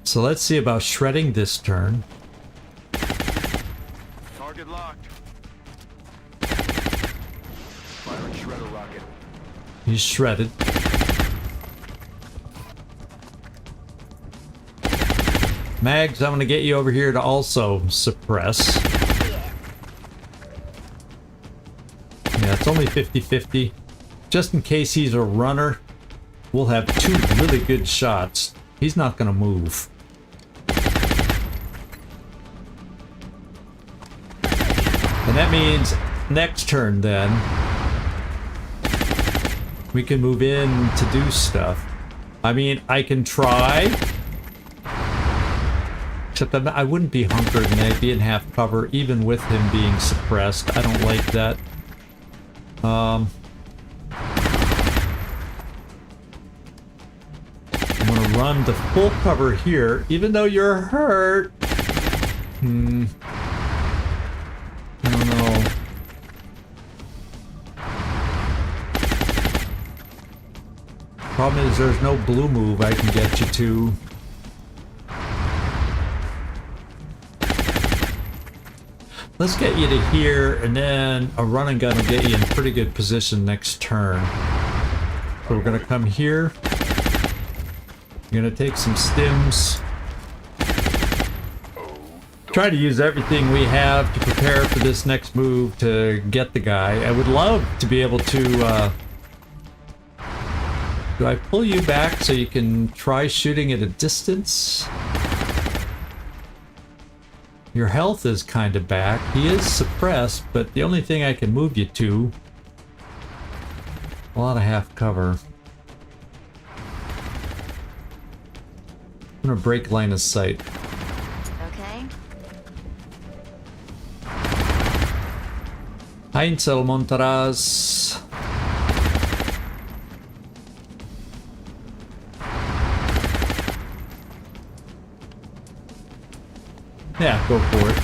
So let's see about shredding this turn. Target locked. Firing shredder rocket. He's shredded. Mags, I'm going to get you over here to also suppress. Yeah, it's only 50-50. Just in case he's a runner, we'll have two really good shots. He's not going to move. And that means next turn then, we can move in to do stuff. I mean, I can try. Except I wouldn't be hunkered and I'd be in half cover even with him being suppressed. I don't like that. I'm gonna run the full cover here, even though you're hurt. I don't know. Problem is there's no blue move I can get you to. Let's get you to here, and then a run and gun will get you in pretty good position next turn. So we're gonna come here. You're gonna take some stims. Try to use everything we have to prepare for this next move to get the guy. I would love to be able to, do I pull you back so you can try shooting at a distance? Your health is kind of back. He is suppressed, but the only thing I can move you to... A lot of half cover. I'm gonna break line of sight. Okay. Heinzel Montaraz. Yeah, go for it.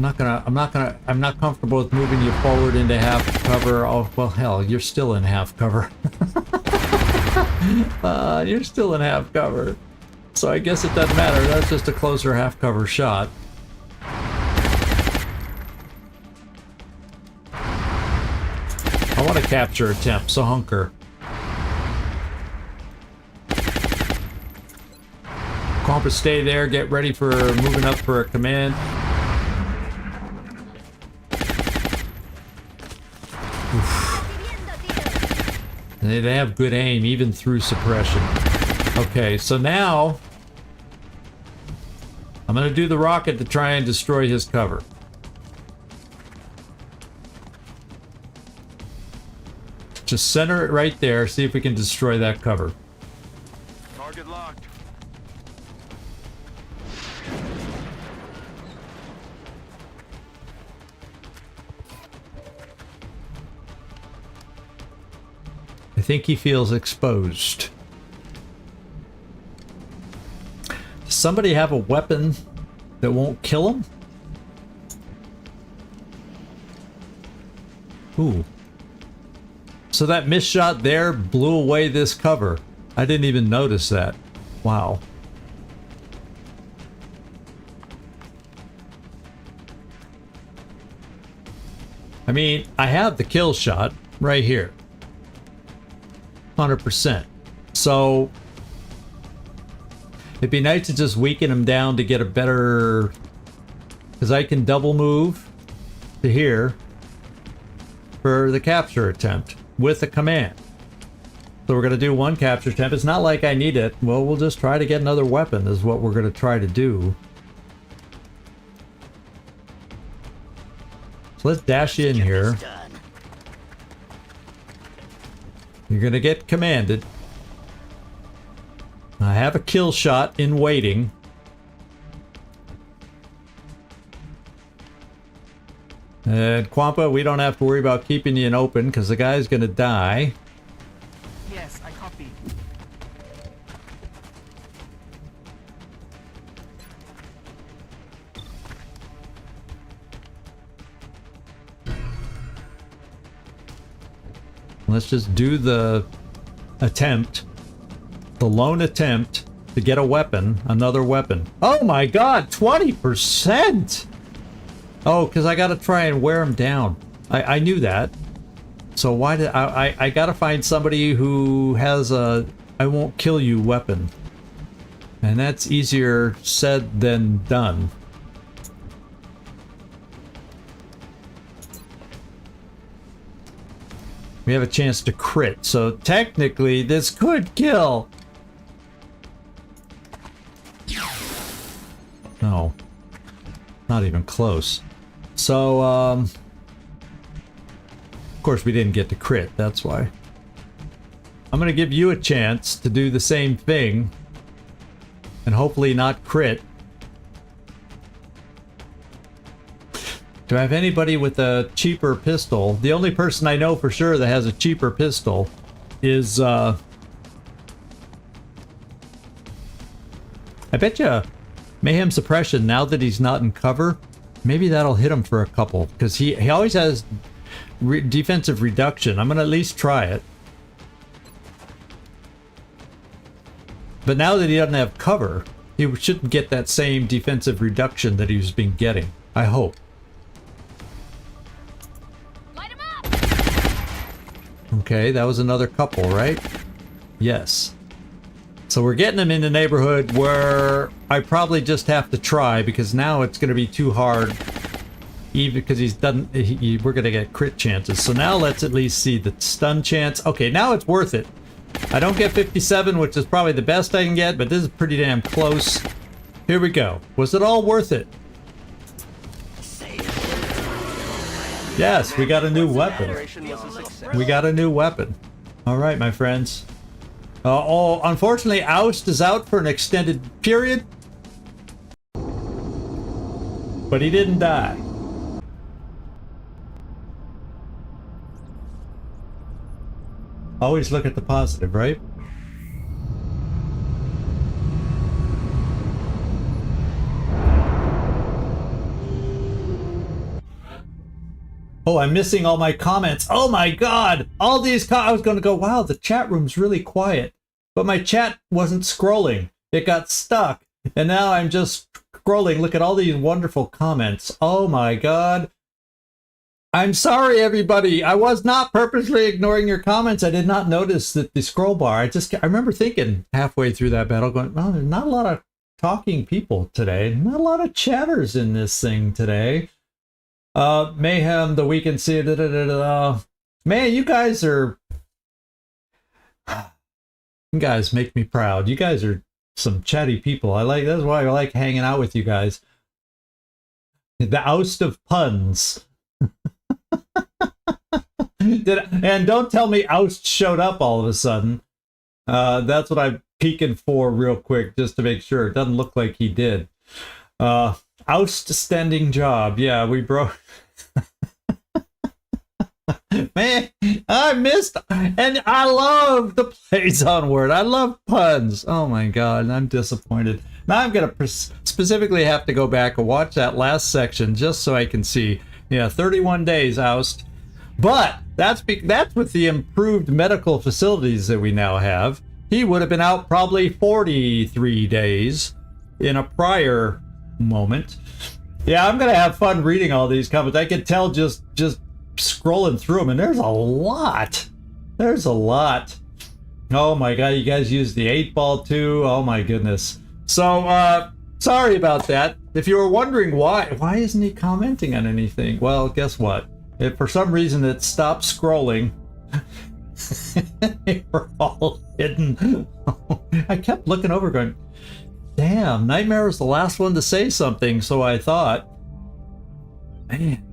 I'm not comfortable with moving you forward into half cover. Oh, well, hell, you're still in half cover. You're still in half cover. So I guess it doesn't matter. That's just a closer half cover shot. I want to capture attempt, so hunker. Compass, stay there. Get ready for moving up for a command. They have good aim, even through suppression. Okay, so now I'm gonna do the rocket to try and destroy his cover. Just center it right there, see if we can destroy that cover. Target locked. I think he feels exposed. Does somebody have a weapon that won't kill him? Ooh. So that missed shot there blew away this cover. I didn't even notice that. Wow. I mean, I have the kill shot right here. 100%. So it'd be nice to just weaken him down to get a better, because I can double move to here for the capture attempt with a command. So we're going to do one capture attempt. It's not like I need it. Well, we'll just try to get another weapon is what we're going to try to do. So let's dash in here. You're going to get commanded. I have a kill shot in waiting. And Quampa, we don't have to worry about keeping you in open because the guy's going to die. Yes, I copy. Let's just do the attempt, the lone attempt to get a weapon, another weapon. Oh my god, 20%! Oh, because I gotta try and wear him down. I knew that. So why did I gotta find somebody who has a I won't kill you weapon. And that's easier said than done. We have a chance to crit, so technically this could kill. No. Not even close. So, of course we didn't get to crit, that's why. I'm gonna give you a chance to do the same thing and hopefully not crit. Do I have anybody with a cheaper pistol? The only person I know for sure that has a cheaper pistol is, I bet you Mayhem Suppression, now that he's not in cover, maybe that'll hit him for a couple, because he always has defensive reduction. I'm going to at least try it. But now that he doesn't have cover, he shouldn't get that same defensive reduction that he's been getting. I hope. Okay, that was another couple, right? Yes. So we're getting him in the neighborhood where I probably just have to try, because now it's going to be too hard, even because he's done. We're going to get crit chances. So now let's at least see the stun chance. Okay, now it's worth it. I don't get 57, which is probably the best I can get, but this is pretty damn close. Here we go. Was it all worth it? Yes, we got a new weapon. Operation was a success. We got a new weapon. All right, my friends. Oh, unfortunately, Oust is out for an extended period. But he didn't die. Always look at the positive, right? Oh, I'm missing all my comments. Oh my god! All these I was going to go, wow, the chat room's really quiet. But my chat wasn't scrolling. It got stuck. And now I'm just scrolling. Look at all these wonderful comments. Oh my god. I'm sorry, everybody. I was not purposely ignoring your comments. I did not notice that the scroll bar. I remember thinking halfway through that battle going, well, there's not a lot of talking people today. Not a lot of chatters in this thing today. Mayhem, the weekend see man, you guys make me proud. You guys are some chatty people. That's why I like hanging out with you guys. The Oust of puns. And don't tell me Oust showed up all of a sudden. That's what I'm peeking for real quick, just to make sure. It doesn't look like he did. Outstanding job. Yeah, we broke. Man, I missed, and I love the plays on word. I love puns. Oh my god, I'm disappointed. Now I'm gonna specifically have to go back and watch that last section just so I can see. Yeah, 31 days, Oust. But that's with the improved medical facilities that we now have. He would have been out probably 43 days in a prior moment. Yeah, I'm gonna have fun reading all these comments. I can tell just scrolling through them, and there's a lot. There's a lot. Oh my god, you guys use the 8-ball too. Oh my goodness. So sorry about that. If you were wondering why isn't he commenting on anything? Well, guess what? If for some reason it stopped scrolling, they were all hidden. I kept looking over going, damn, Nightmare was the last one to say something, so I thought, man.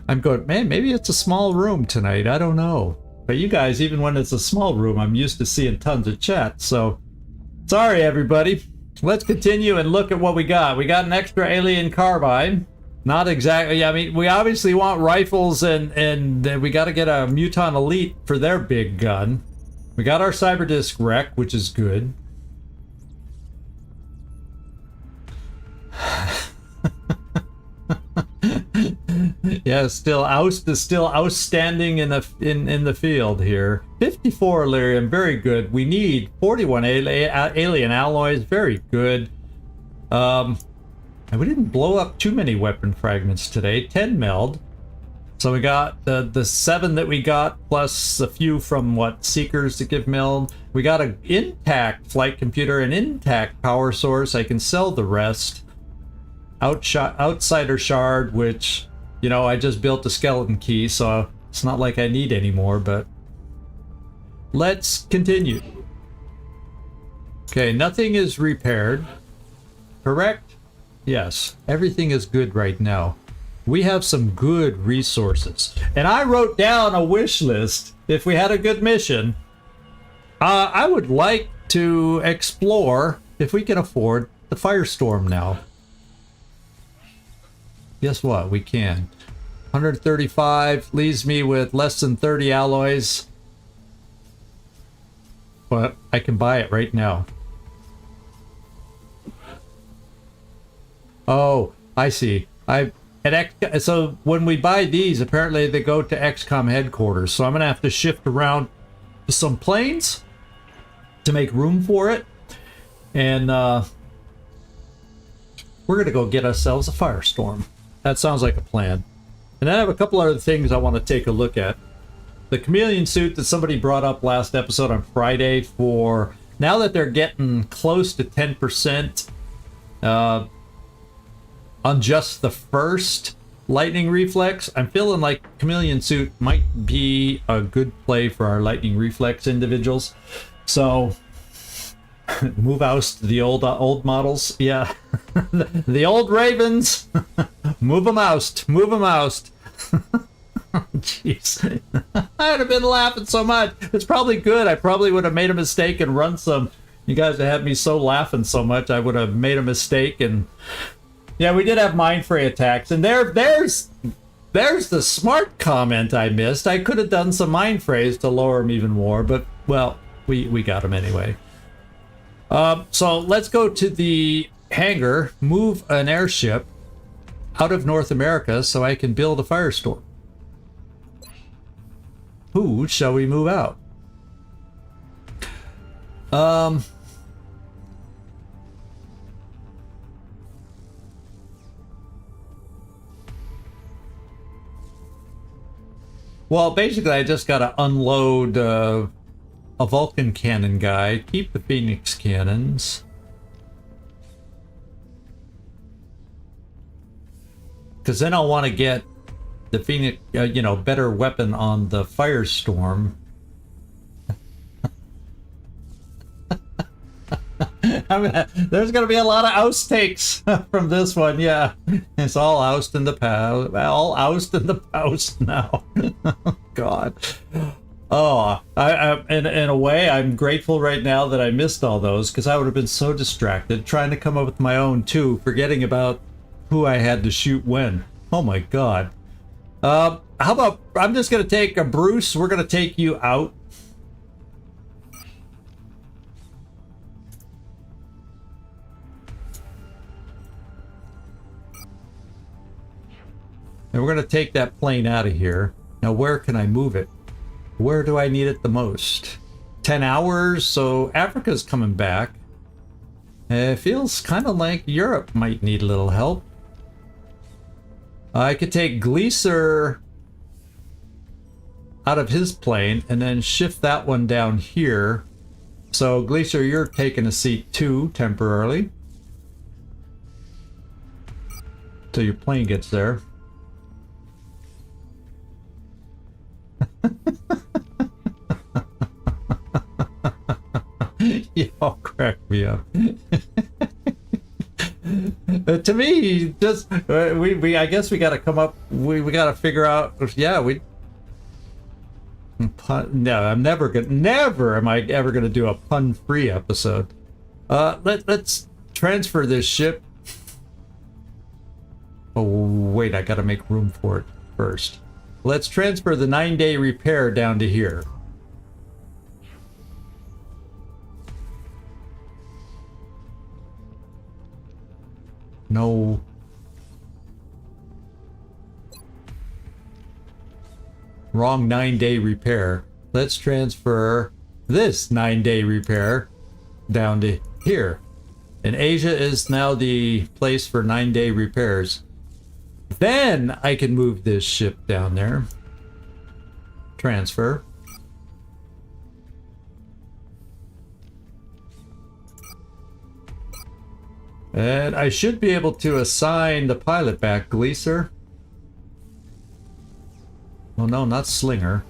I'm going, man, maybe it's a small room tonight. I don't know. But you guys, even when it's a small room, I'm used to seeing tons of chat. So, sorry, everybody. Let's continue and look at what we got. We got an extra alien carbine. Not exactly. I mean, we obviously want rifles, and we got to get a Muton Elite for their big gun. We got our Cyberdisc Wreck, which is good. Yeah, still Oust is still outstanding in the field here. 54 Illyrium, very good. We need 41 alien alloys, very good. And we didn't blow up too many weapon fragments today. 10 meld. So we got the 7 that we got plus a few from Seekers to give meld. We got an intact flight computer, an intact power source. I can sell the rest. Outsider shard, which, you know, I just built a skeleton key, so it's not like I need any more, but let's continue. Okay, nothing is repaired. Correct? Yes, everything is good right now. We have some good resources. And I wrote down a wish list. If we had a good mission, I would like to explore, if we can afford, the Firestorm now. Guess what? We can. 135 leaves me with less than 30 alloys. But I can buy it right now. Oh, I see. So when we buy these, apparently they go to XCom headquarters. So I'm going to have to shift around some planes to make room for it. And we're going to go get ourselves a Firestorm. That sounds like a plan. And then I have a couple other things I want to take a look at. The chameleon suit that somebody brought up last episode on Friday, for now that they're getting close to 10% on just the first lightning reflex, I'm feeling like chameleon suit might be a good play for our lightning reflex individuals. So move Oust the old models. Yeah. The old Ravens. Move them Oust. Move them Oust. Jeez. I'd have been laughing so much. It's probably good. I probably would have made a mistake and run some. You guys have had me so laughing so much, I would have made a mistake. And yeah, we did have mind fray attacks. And there's the smart comment I missed. I could have done some mind frays to lower them even more, but well, we got them anyway. So let's go to the hangar, move an airship out of North America so I can build a firestorm. Who shall we move out? Well, basically I just gotta unload a Vulcan cannon guy, keep the Phoenix cannons. Because then I'll want to get the Phoenix, better weapon on the Firestorm. There's going to be a lot of oust takes from this one, yeah. It's all oust in the poust, all oust in the poust now. God. Oh, in a way, I'm grateful right now that I missed all those, because I would have been so distracted trying to come up with my own too, forgetting about who I had to shoot when. Oh my God. How about, I'm just going to take a Bruce, we're going to take you out. And we're going to take that plane out of here. Now, where can I move it? Where do I need it the most? 10 hours, so Africa's coming back. It feels kind of like Europe might need a little help. I could take Gleaser out of his plane and then shift that one down here. So Gleaser, you're taking a seat too, temporarily. Till your plane gets there. Y'all crack me up. To me, just I guess we got to come up. We got to figure out. Yeah, no, I'm never am I ever gonna do a pun-free episode. Let's transfer this ship. Oh wait, I got to make room for it first. Let's transfer the 9-day repair down to here. No. Wrong 9-day repair. Let's transfer this 9-day repair down to here. And Asia is now the place for 9-day repairs. Then I can move this ship down there. Transfer. And I should be able to assign the pilot back, Gleaser. Well, no, not Slinger.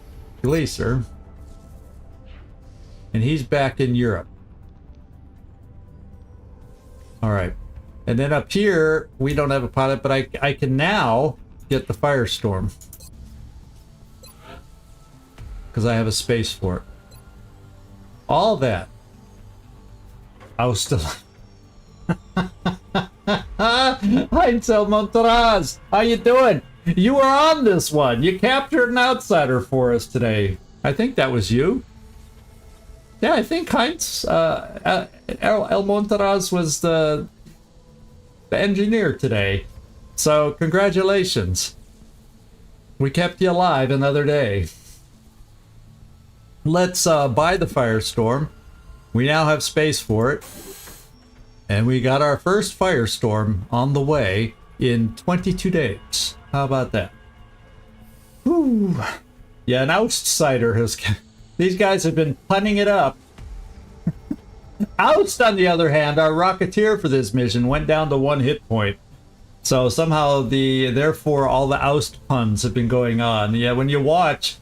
Gleaser. And he's back in Europe. Alright. And then up here, we don't have a pilot, but I can now get the Firestorm. Because I have a space for it. All that. I was still... Heinzel Montaraz, how you doing? You were on this one. You captured an outsider for us today. I think that was you. Yeah, I think Heinz El Montaraz was the engineer today. So congratulations. We kept you alive another day. Let's buy the Firestorm. We now have space for it. And we got our first Firestorm on the way in 22 days. How about that? Whew. Yeah, an outsider has... These guys have been punning it up. Oust, on the other hand, our Rocketeer for this mission went down to 1 hit point. So somehow therefore all the Oust puns have been going on. Yeah, when you watch,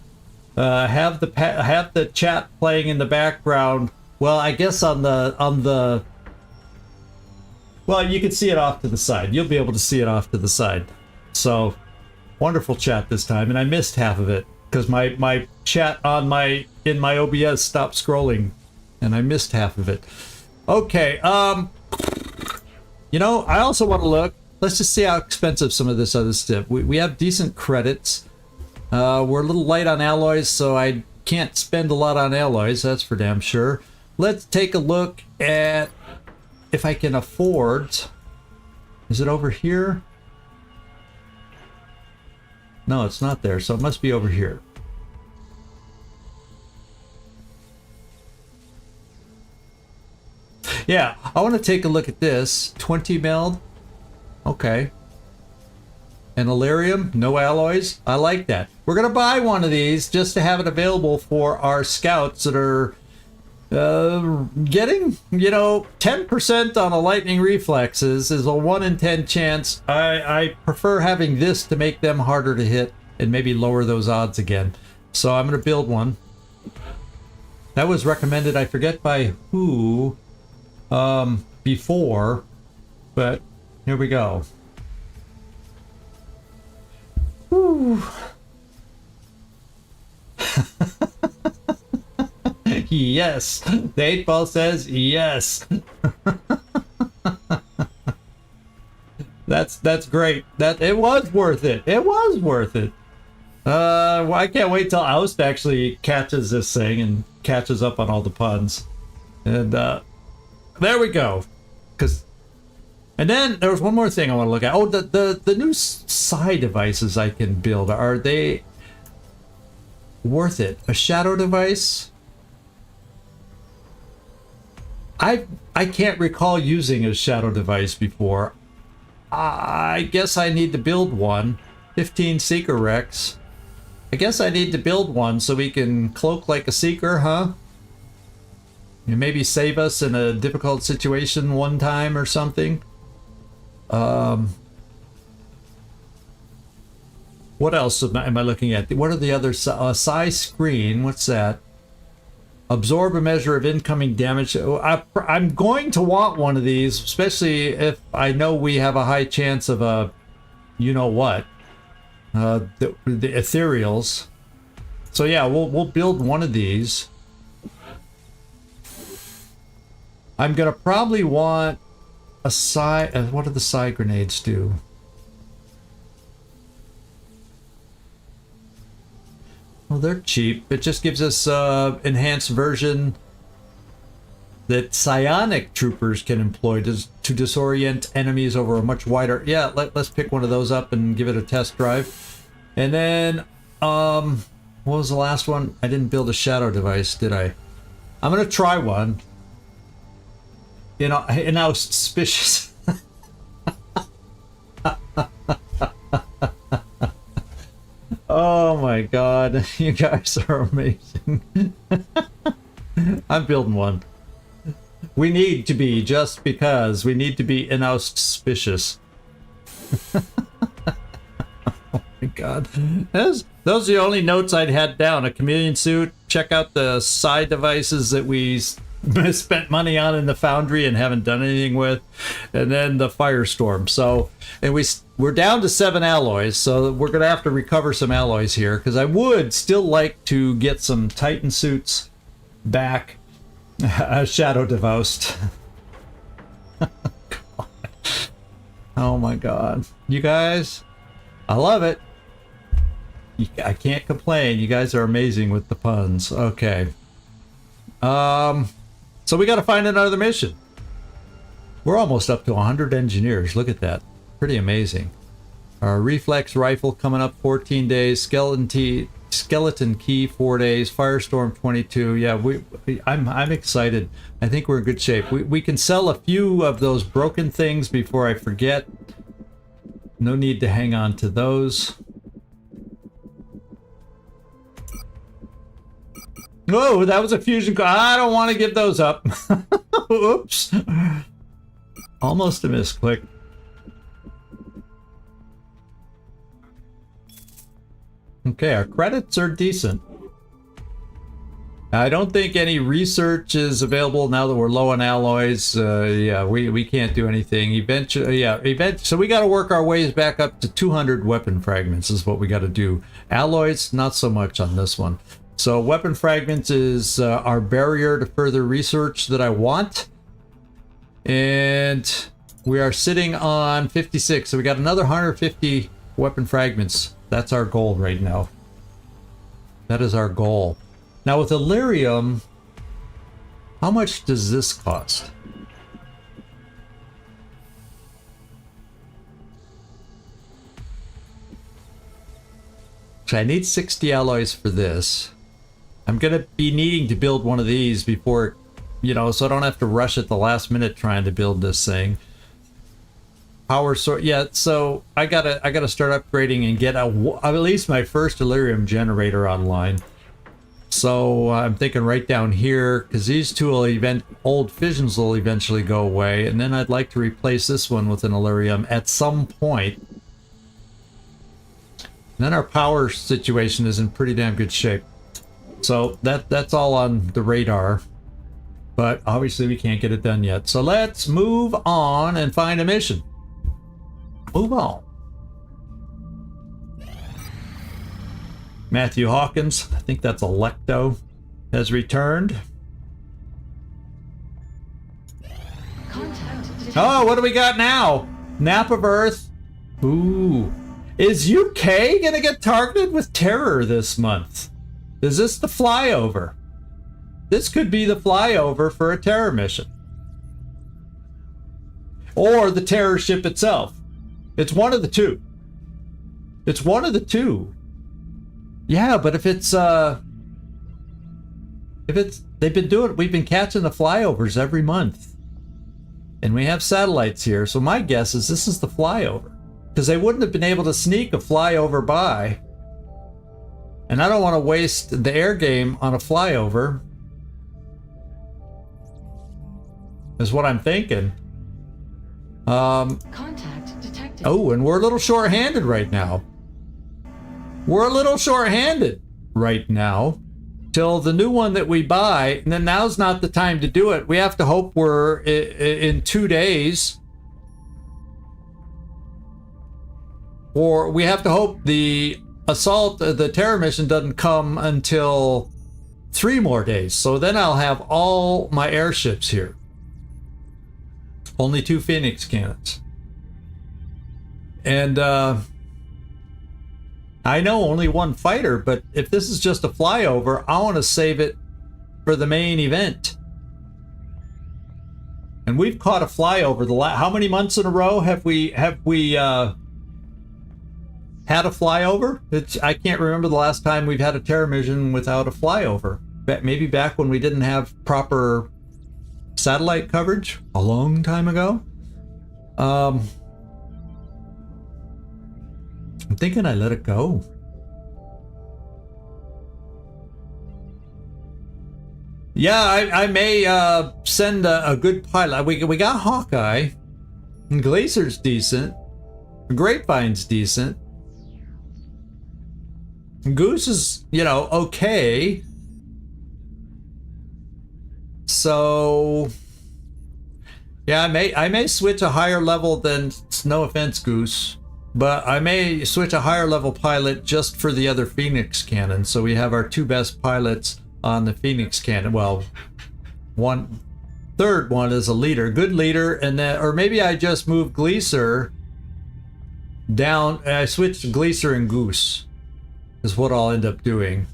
have the chat playing in the background. Well, I guess on the well, you can see it off to the side. You'll be able to see it off to the side. So, wonderful chat this time, and I missed half of it. because my chat on in my OBS stopped scrolling, and I missed half of it. Okay, you know, I also want to look. Let's just see how expensive some of this other stuff. We have decent credits. We're a little light on alloys, so I can't spend a lot on alloys. That's for damn sure. Let's take a look at if I can afford. Is it over here? No, it's not there, so it must be over here. Yeah, I want to take a look at this. 20 mil. Okay. An Illyrium, no alloys. I like that. We're going to buy one of these just to have it available for our scouts that are getting, you know, 10% on a lightning reflexes is a 1 in 10 chance. I prefer having this to make them harder to hit and maybe lower those odds again. So I'm going to build one. That was recommended, I forget by who, before, but here we go. Whew. Yes, the 8-ball says yes. That's great. That it was worth it. It was worth it. Well, I can't wait till Oust actually catches this thing and catches up on all the puns. And there we go. And then there was one more thing I want to look at. Oh, the new side devices I can build, are they worth it? A shadow device? I can't recall using a shadow device before. I guess I need to build one. 15 Seeker Rex. I guess I need to build one so we can cloak like a Seeker, huh? And maybe save us in a difficult situation one time or something. What else am I looking at? What are the other size screen? What's that? Absorb a measure of incoming damage. I'm going to want one of these, especially if I know we have a high chance of a, you know what, the ethereals. So yeah, we'll build one of these. I'm gonna probably want a side. What do the side grenades do? Well, they're cheap. It just gives us enhanced version that psionic troopers can employ to disorient enemies over a much wider. Yeah, let's pick one of those up and give it a test drive. And then, what was the last one? I didn't build a shadow device, did I? I'm gonna try one. You know, and I was suspicious. Oh my god, you guys are amazing. I'm building one. We need to be, just because we need to be inauspicious. Oh my god. Those are the only notes I'd had down. A chameleon suit, check out the side devices that we spent money on in the foundry and haven't done anything with, and then the firestorm. So, and we're down to 7 alloys, so we're gonna have to recover some alloys here, because I would still like to get some Titan suits back. Shadow Devoust. Oh my god, you guys, I love it. I can't complain. You guys are amazing with the puns. Okay. So we got to find another mission. We're almost up to 100 engineers. Look at that. Pretty amazing. Our reflex rifle coming up 14 days. Skeleton key 4 days. Firestorm 22. Yeah, I'm excited. I think we're in good shape. We can sell a few of those broken things before I forget. No need to hang on to those. Oh, that was a fusion. I don't want to give those up. Oops. Almost a misclick. Okay, our credits are decent. I don't think any research is available now that we're low on alloys. Yeah, we can't do anything. Eventually, so we got to work our ways back up to 200 weapon fragments is what we got to do. Alloys, not so much on this one. So weapon fragments is our barrier to further research that I want. And we are sitting on 56. So we got another 150 weapon fragments. That's our goal right now. That is our goal. Now with Illyrium, how much does this cost? So I need 60 alloys for this. I'm gonna be needing to build one of these before, you know, so I don't have to rush at the last minute trying to build this thing. Power source, yeah. So I gotta start upgrading and get at least my first Illyrium generator online. So I'm thinking right down here, because these two will old fissions will eventually go away, and then I'd like to replace this one with an Illyrium at some point. And then our power situation is in pretty damn good shape. So that's all on the radar, but obviously we can't get it done yet. So let's move on and find a mission. Move on. Matthew Hawkins, I think that's Electo, has returned. Oh, what do we got now? Nap of Earth. Ooh. Is UK gonna get targeted with terror this month? Is this the flyover? This could be the flyover for a terror mission. Or the terror ship itself. It's one of the two. It's one of the two. Yeah, but if it's they've been doing, we've been catching the flyovers every month. And we have satellites here, so my guess is this is the flyover. Because they wouldn't have been able to sneak a flyover by. And I don't want to waste the air game on a flyover. Is what I'm thinking. Contact detected. Oh, and we're a little short-handed right now. We're a little short-handed right now till the new one that we buy, and then now's not the time to do it. We have to hope we're in 2 days, or we have to hope the assault, the terror mission doesn't come until 3 more days. So then I'll have all my airships here. Only 2 Phoenix cannons. And I know only 1 fighter, but if this is just a flyover, I want to save it for the main event. And we've caught a flyover how many months in a row have we had a flyover? I can't remember the last time we've had a terror mission without a flyover. Maybe back when we didn't have proper satellite coverage a long time ago. I'm thinking I let it go. Yeah, I may send a good pilot. We got Hawkeye. And Glacier's decent. Grapevine's decent. Goose is, you know, okay. So yeah, I may switch a higher level than, no offense, Goose. But I may switch a higher level pilot just for the other Phoenix cannon. So we have our 2 best pilots on the Phoenix cannon. Well, third one is a leader, good leader, and then, or maybe I just move Gleaser down. I switch to Gleaser and Goose is what I'll end up doing.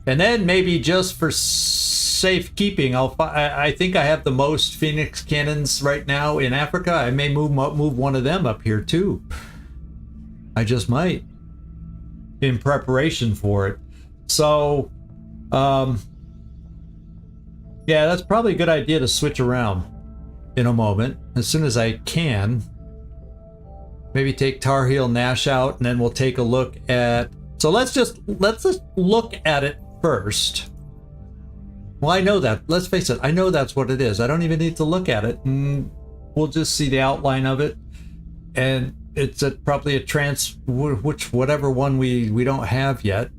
And then maybe just for safekeeping, I think I have the most Phoenix cannons right now in Africa. I may move one of them up here too. I just might, in preparation for it. So yeah, that's probably a good idea to switch around in a moment as soon as I can. Maybe take Tar Heel Nash out, and then we'll take a look at, so let's just look at it first. Well, I know that. Let's face it. I know that's what it is. I don't even need to look at it. We'll just see the outline of it. And it's probably a whatever one we don't have yet,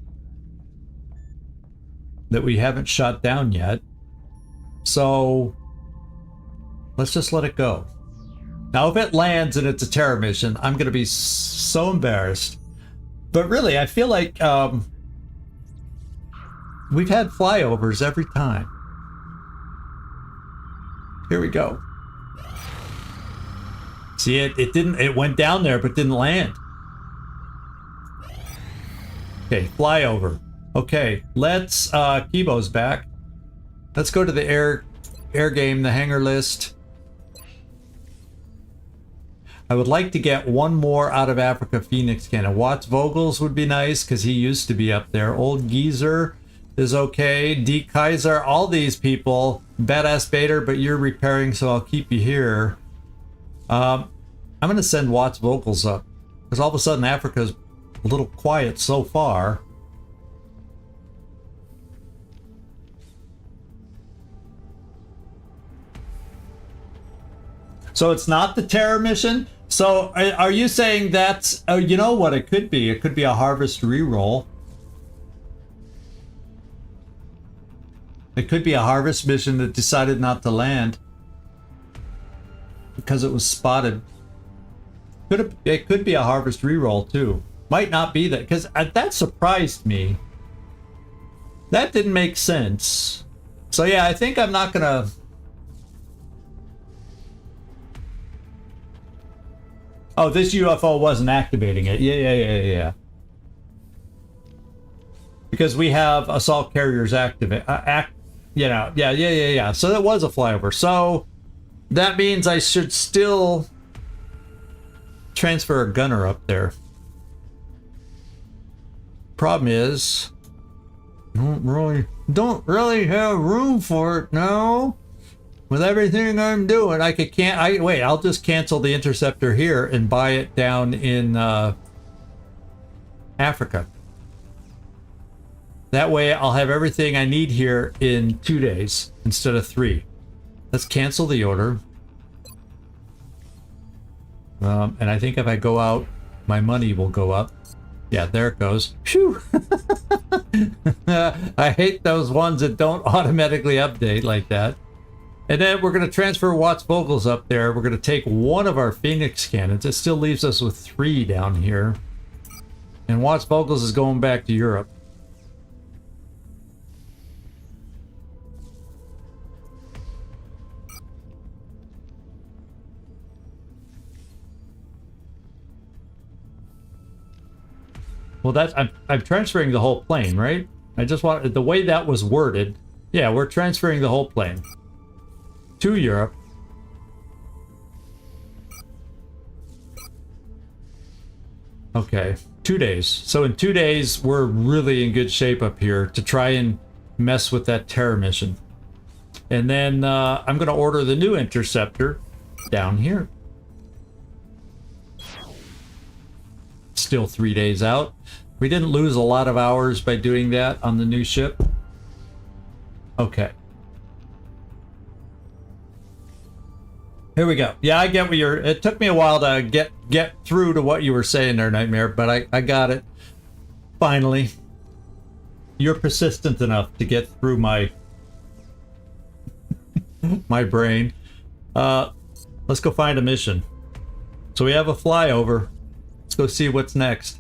that we haven't shot down yet. So let's just let it go. Now, if it lands and it's a terror mission, I'm going to be so embarrassed. But really, I feel like we've had flyovers every time. Here we go. See, it went down there, but didn't land. Okay, flyover. Okay, let's, Kibo's back. Let's go to the air game, the hangar list. I would like to get one more out of Africa Phoenix cannon. Watts Vogels would be nice because he used to be up there. Old Geezer is okay. D Kaiser, all these people. Badass Bader, but you're repairing, so I'll keep you here. I'm going to send Watts Vogels up because all of a sudden Africa's a little quiet so far. So it's not the terror mission? So are you saying that's... Oh, you know what it could be? It could be a harvest reroll. It could be a harvest mission that decided not to land because it was spotted. It could be a harvest reroll too. Might not be that, because that surprised me. That didn't make sense. So yeah, I think I'm not gonna... Oh, this UFO wasn't activating it. Yeah. Because we have assault carriers activate. Yeah. So that was a flyover. So that means I should still transfer a gunner up there. Problem is, don't really have room for it now. With everything I'm doing, I'll just cancel the interceptor here and buy it down in Africa. That way I'll have everything I need here in 2 days instead of 3. Let's cancel the order. And I think if I go out, my money will go up. Yeah, there it goes. Phew! I hate those ones that don't automatically update like that. And then we're going to transfer Watts Vogels up there. We're going to take one of our Phoenix cannons. It still leaves us with 3 down here. And Watts Vogels is going back to Europe. Well, I'm transferring the whole plane, right? I just want the way that was worded. Yeah, we're transferring the whole plane to Europe. Okay, 2 days. So in 2 days, we're really in good shape up here to try and mess with that terror mission. And then I'm going to order the new interceptor down here. Still 3 days out. We didn't lose a lot of hours by doing that on the new ship. Okay. Here we go. Yeah, I get what you're... It took me a while to get through to what you were saying there, Nightmare, but I got it. Finally. You're persistent enough to get through my... my brain. Let's go find a mission. So we have a flyover. Let's go see what's next.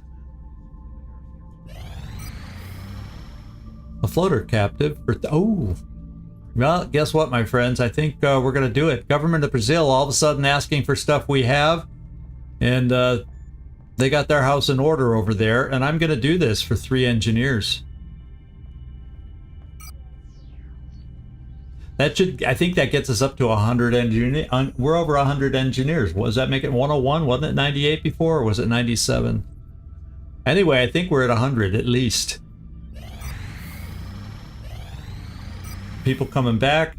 A floater captive. Oh. Well, guess what, my friends? I think we're going to do it. Government of Brazil all of a sudden asking for stuff we have. And they got their house in order over there. And I'm going to do this for 3 engineers. That should, I think that gets us up to 100 engineers. We're over 100 engineers. Does that make it 101? Wasn't it 98 before, or was it 97? Anyway, I think we're at 100 at least. People coming back.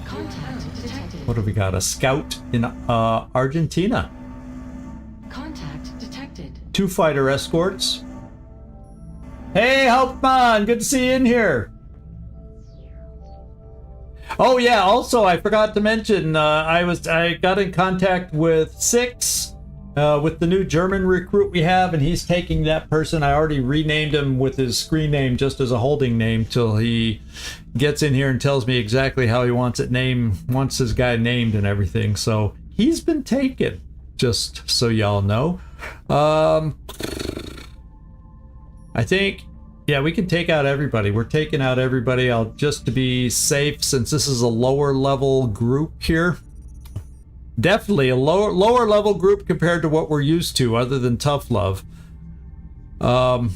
Contact detected. What do we got? A scout in Argentina. Contact detected. 2 fighter escorts. Hey, Hauptmann, good to see you in here. Oh yeah, also I forgot to mention I got in contact with 6 with the new German recruit we have, and he's taking that person. I already renamed him with his screen name just as a holding name till he gets in here and tells me exactly how he wants his guy named and everything. So he's been taken, just so y'all know. I think, yeah, we can take out everybody. We're taking out everybody. Just to be safe, since this is a lower level group here. Definitely a lower level group compared to what we're used to, other than Tough Love. So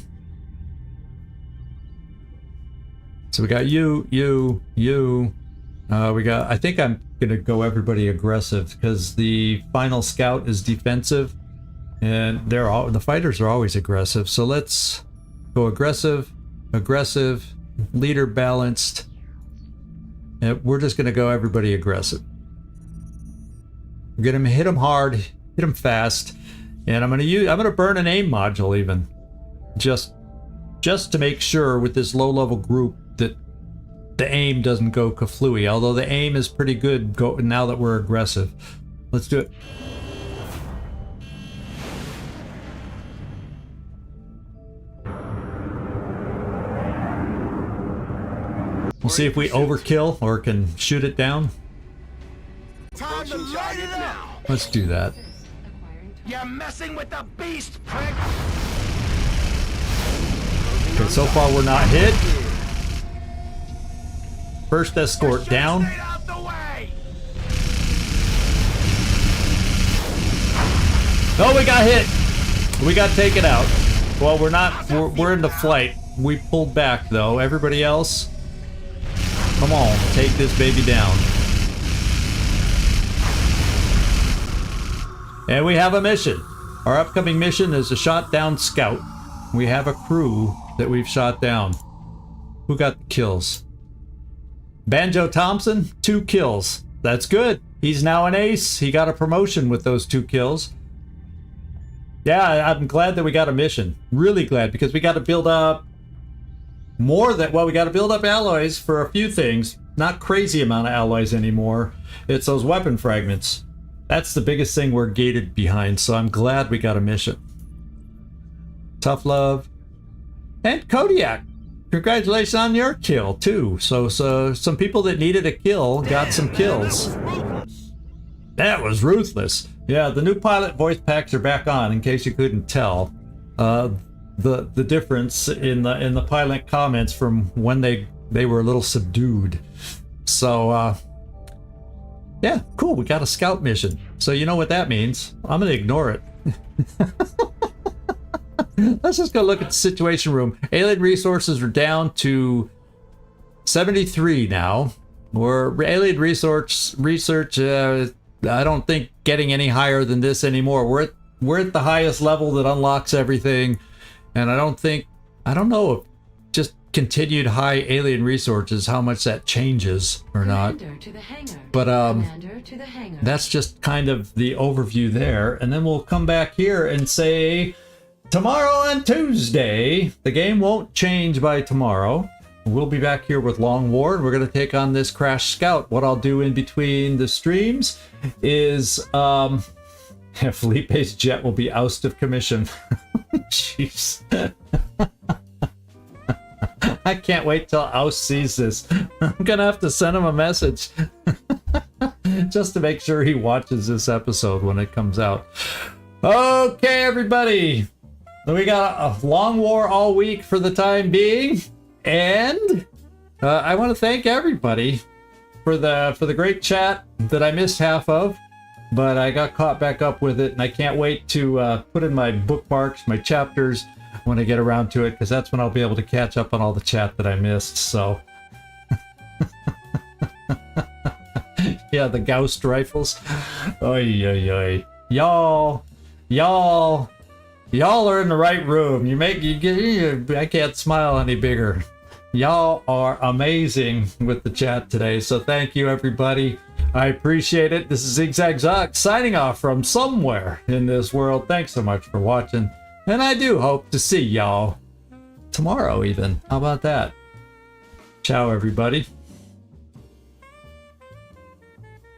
we got you. We got. I think I'm gonna go everybody aggressive because the final scout is defensive, and the fighters are always aggressive. So let's go aggressive, leader balanced, and we're just gonna go everybody aggressive. We're gonna hit them hard, hit them fast, and I'm gonna burn an aim module even, just to make sure with this low level group that the aim doesn't go kaflooey. Although the aim is pretty good now that we're aggressive. Let's do it. We'll see if we overkill or can shoot it down. Time to light it up! Let's do that. You're messing with the beast, prick! Okay, so far we're not hit. First escort down. Stay out the way! Oh, we got hit. We got taken out. Well, we're not. We're in the flight. We pulled back though. Everybody else, come on, take this baby down. And we have a mission. Our upcoming mission is a shot down scout. We have a crew that we've shot down. Who got the kills? Banjo Thompson, 2 kills. That's good. He's now an ace. He got a promotion with those 2 kills. Yeah, I'm glad that we got a mission. Really glad, because we got to build up we got to build up alloys for a few things. Not crazy amount of alloys anymore. It's those weapon fragments. That's the biggest thing we're gated behind, so I'm glad we got a mission. Tough Love. And Kodiak. Congratulations on your kill, too. So some people that needed a kill got some kills. That was ruthless. Yeah, the new pilot voice packs are back on, in case you couldn't tell. The difference in the pilot comments from when they were a little subdued. So, yeah, cool. We got a scout mission. So you know what that means. I'm going to ignore it. Let's just go look at the situation room. Alien resources are down to 73 now. Alien research, I don't think getting any higher than this anymore. We're at the highest level that unlocks everything. And I don't know if just continued high alien resources, how much that changes or not. To the hangar. But Commander to the hangar. that's just kind of the overview there. And then we'll come back here and say tomorrow and Tuesday. The game won't change by tomorrow. We'll be back here with Long War, and we're going to take on this Crash Scout. What I'll do in between the streams is Felipe's jet will be ousted of commission. Jeez. I can't wait till Oust sees this. I'm gonna have to send him a message just to make sure he watches this episode when it comes out. Okay, everybody. We got a long war all week for the time being, and I want to thank everybody for the great chat that I missed half of, but I got caught back up with it, and I can't wait to put in my bookmarks, my chapters, when I get around to it, because that's when I'll be able to catch up on all the chat that I missed. So yeah, the Gauss rifles. Oy, oy, oy. Y'all are in the right room. I can't smile any bigger. Y'all are amazing with the chat today, so thank you, everybody. I appreciate it. This is Zigzag Zoc signing off from somewhere in this world. Thanks so much for watching. And I do hope to see y'all tomorrow even. How about that? Ciao, everybody.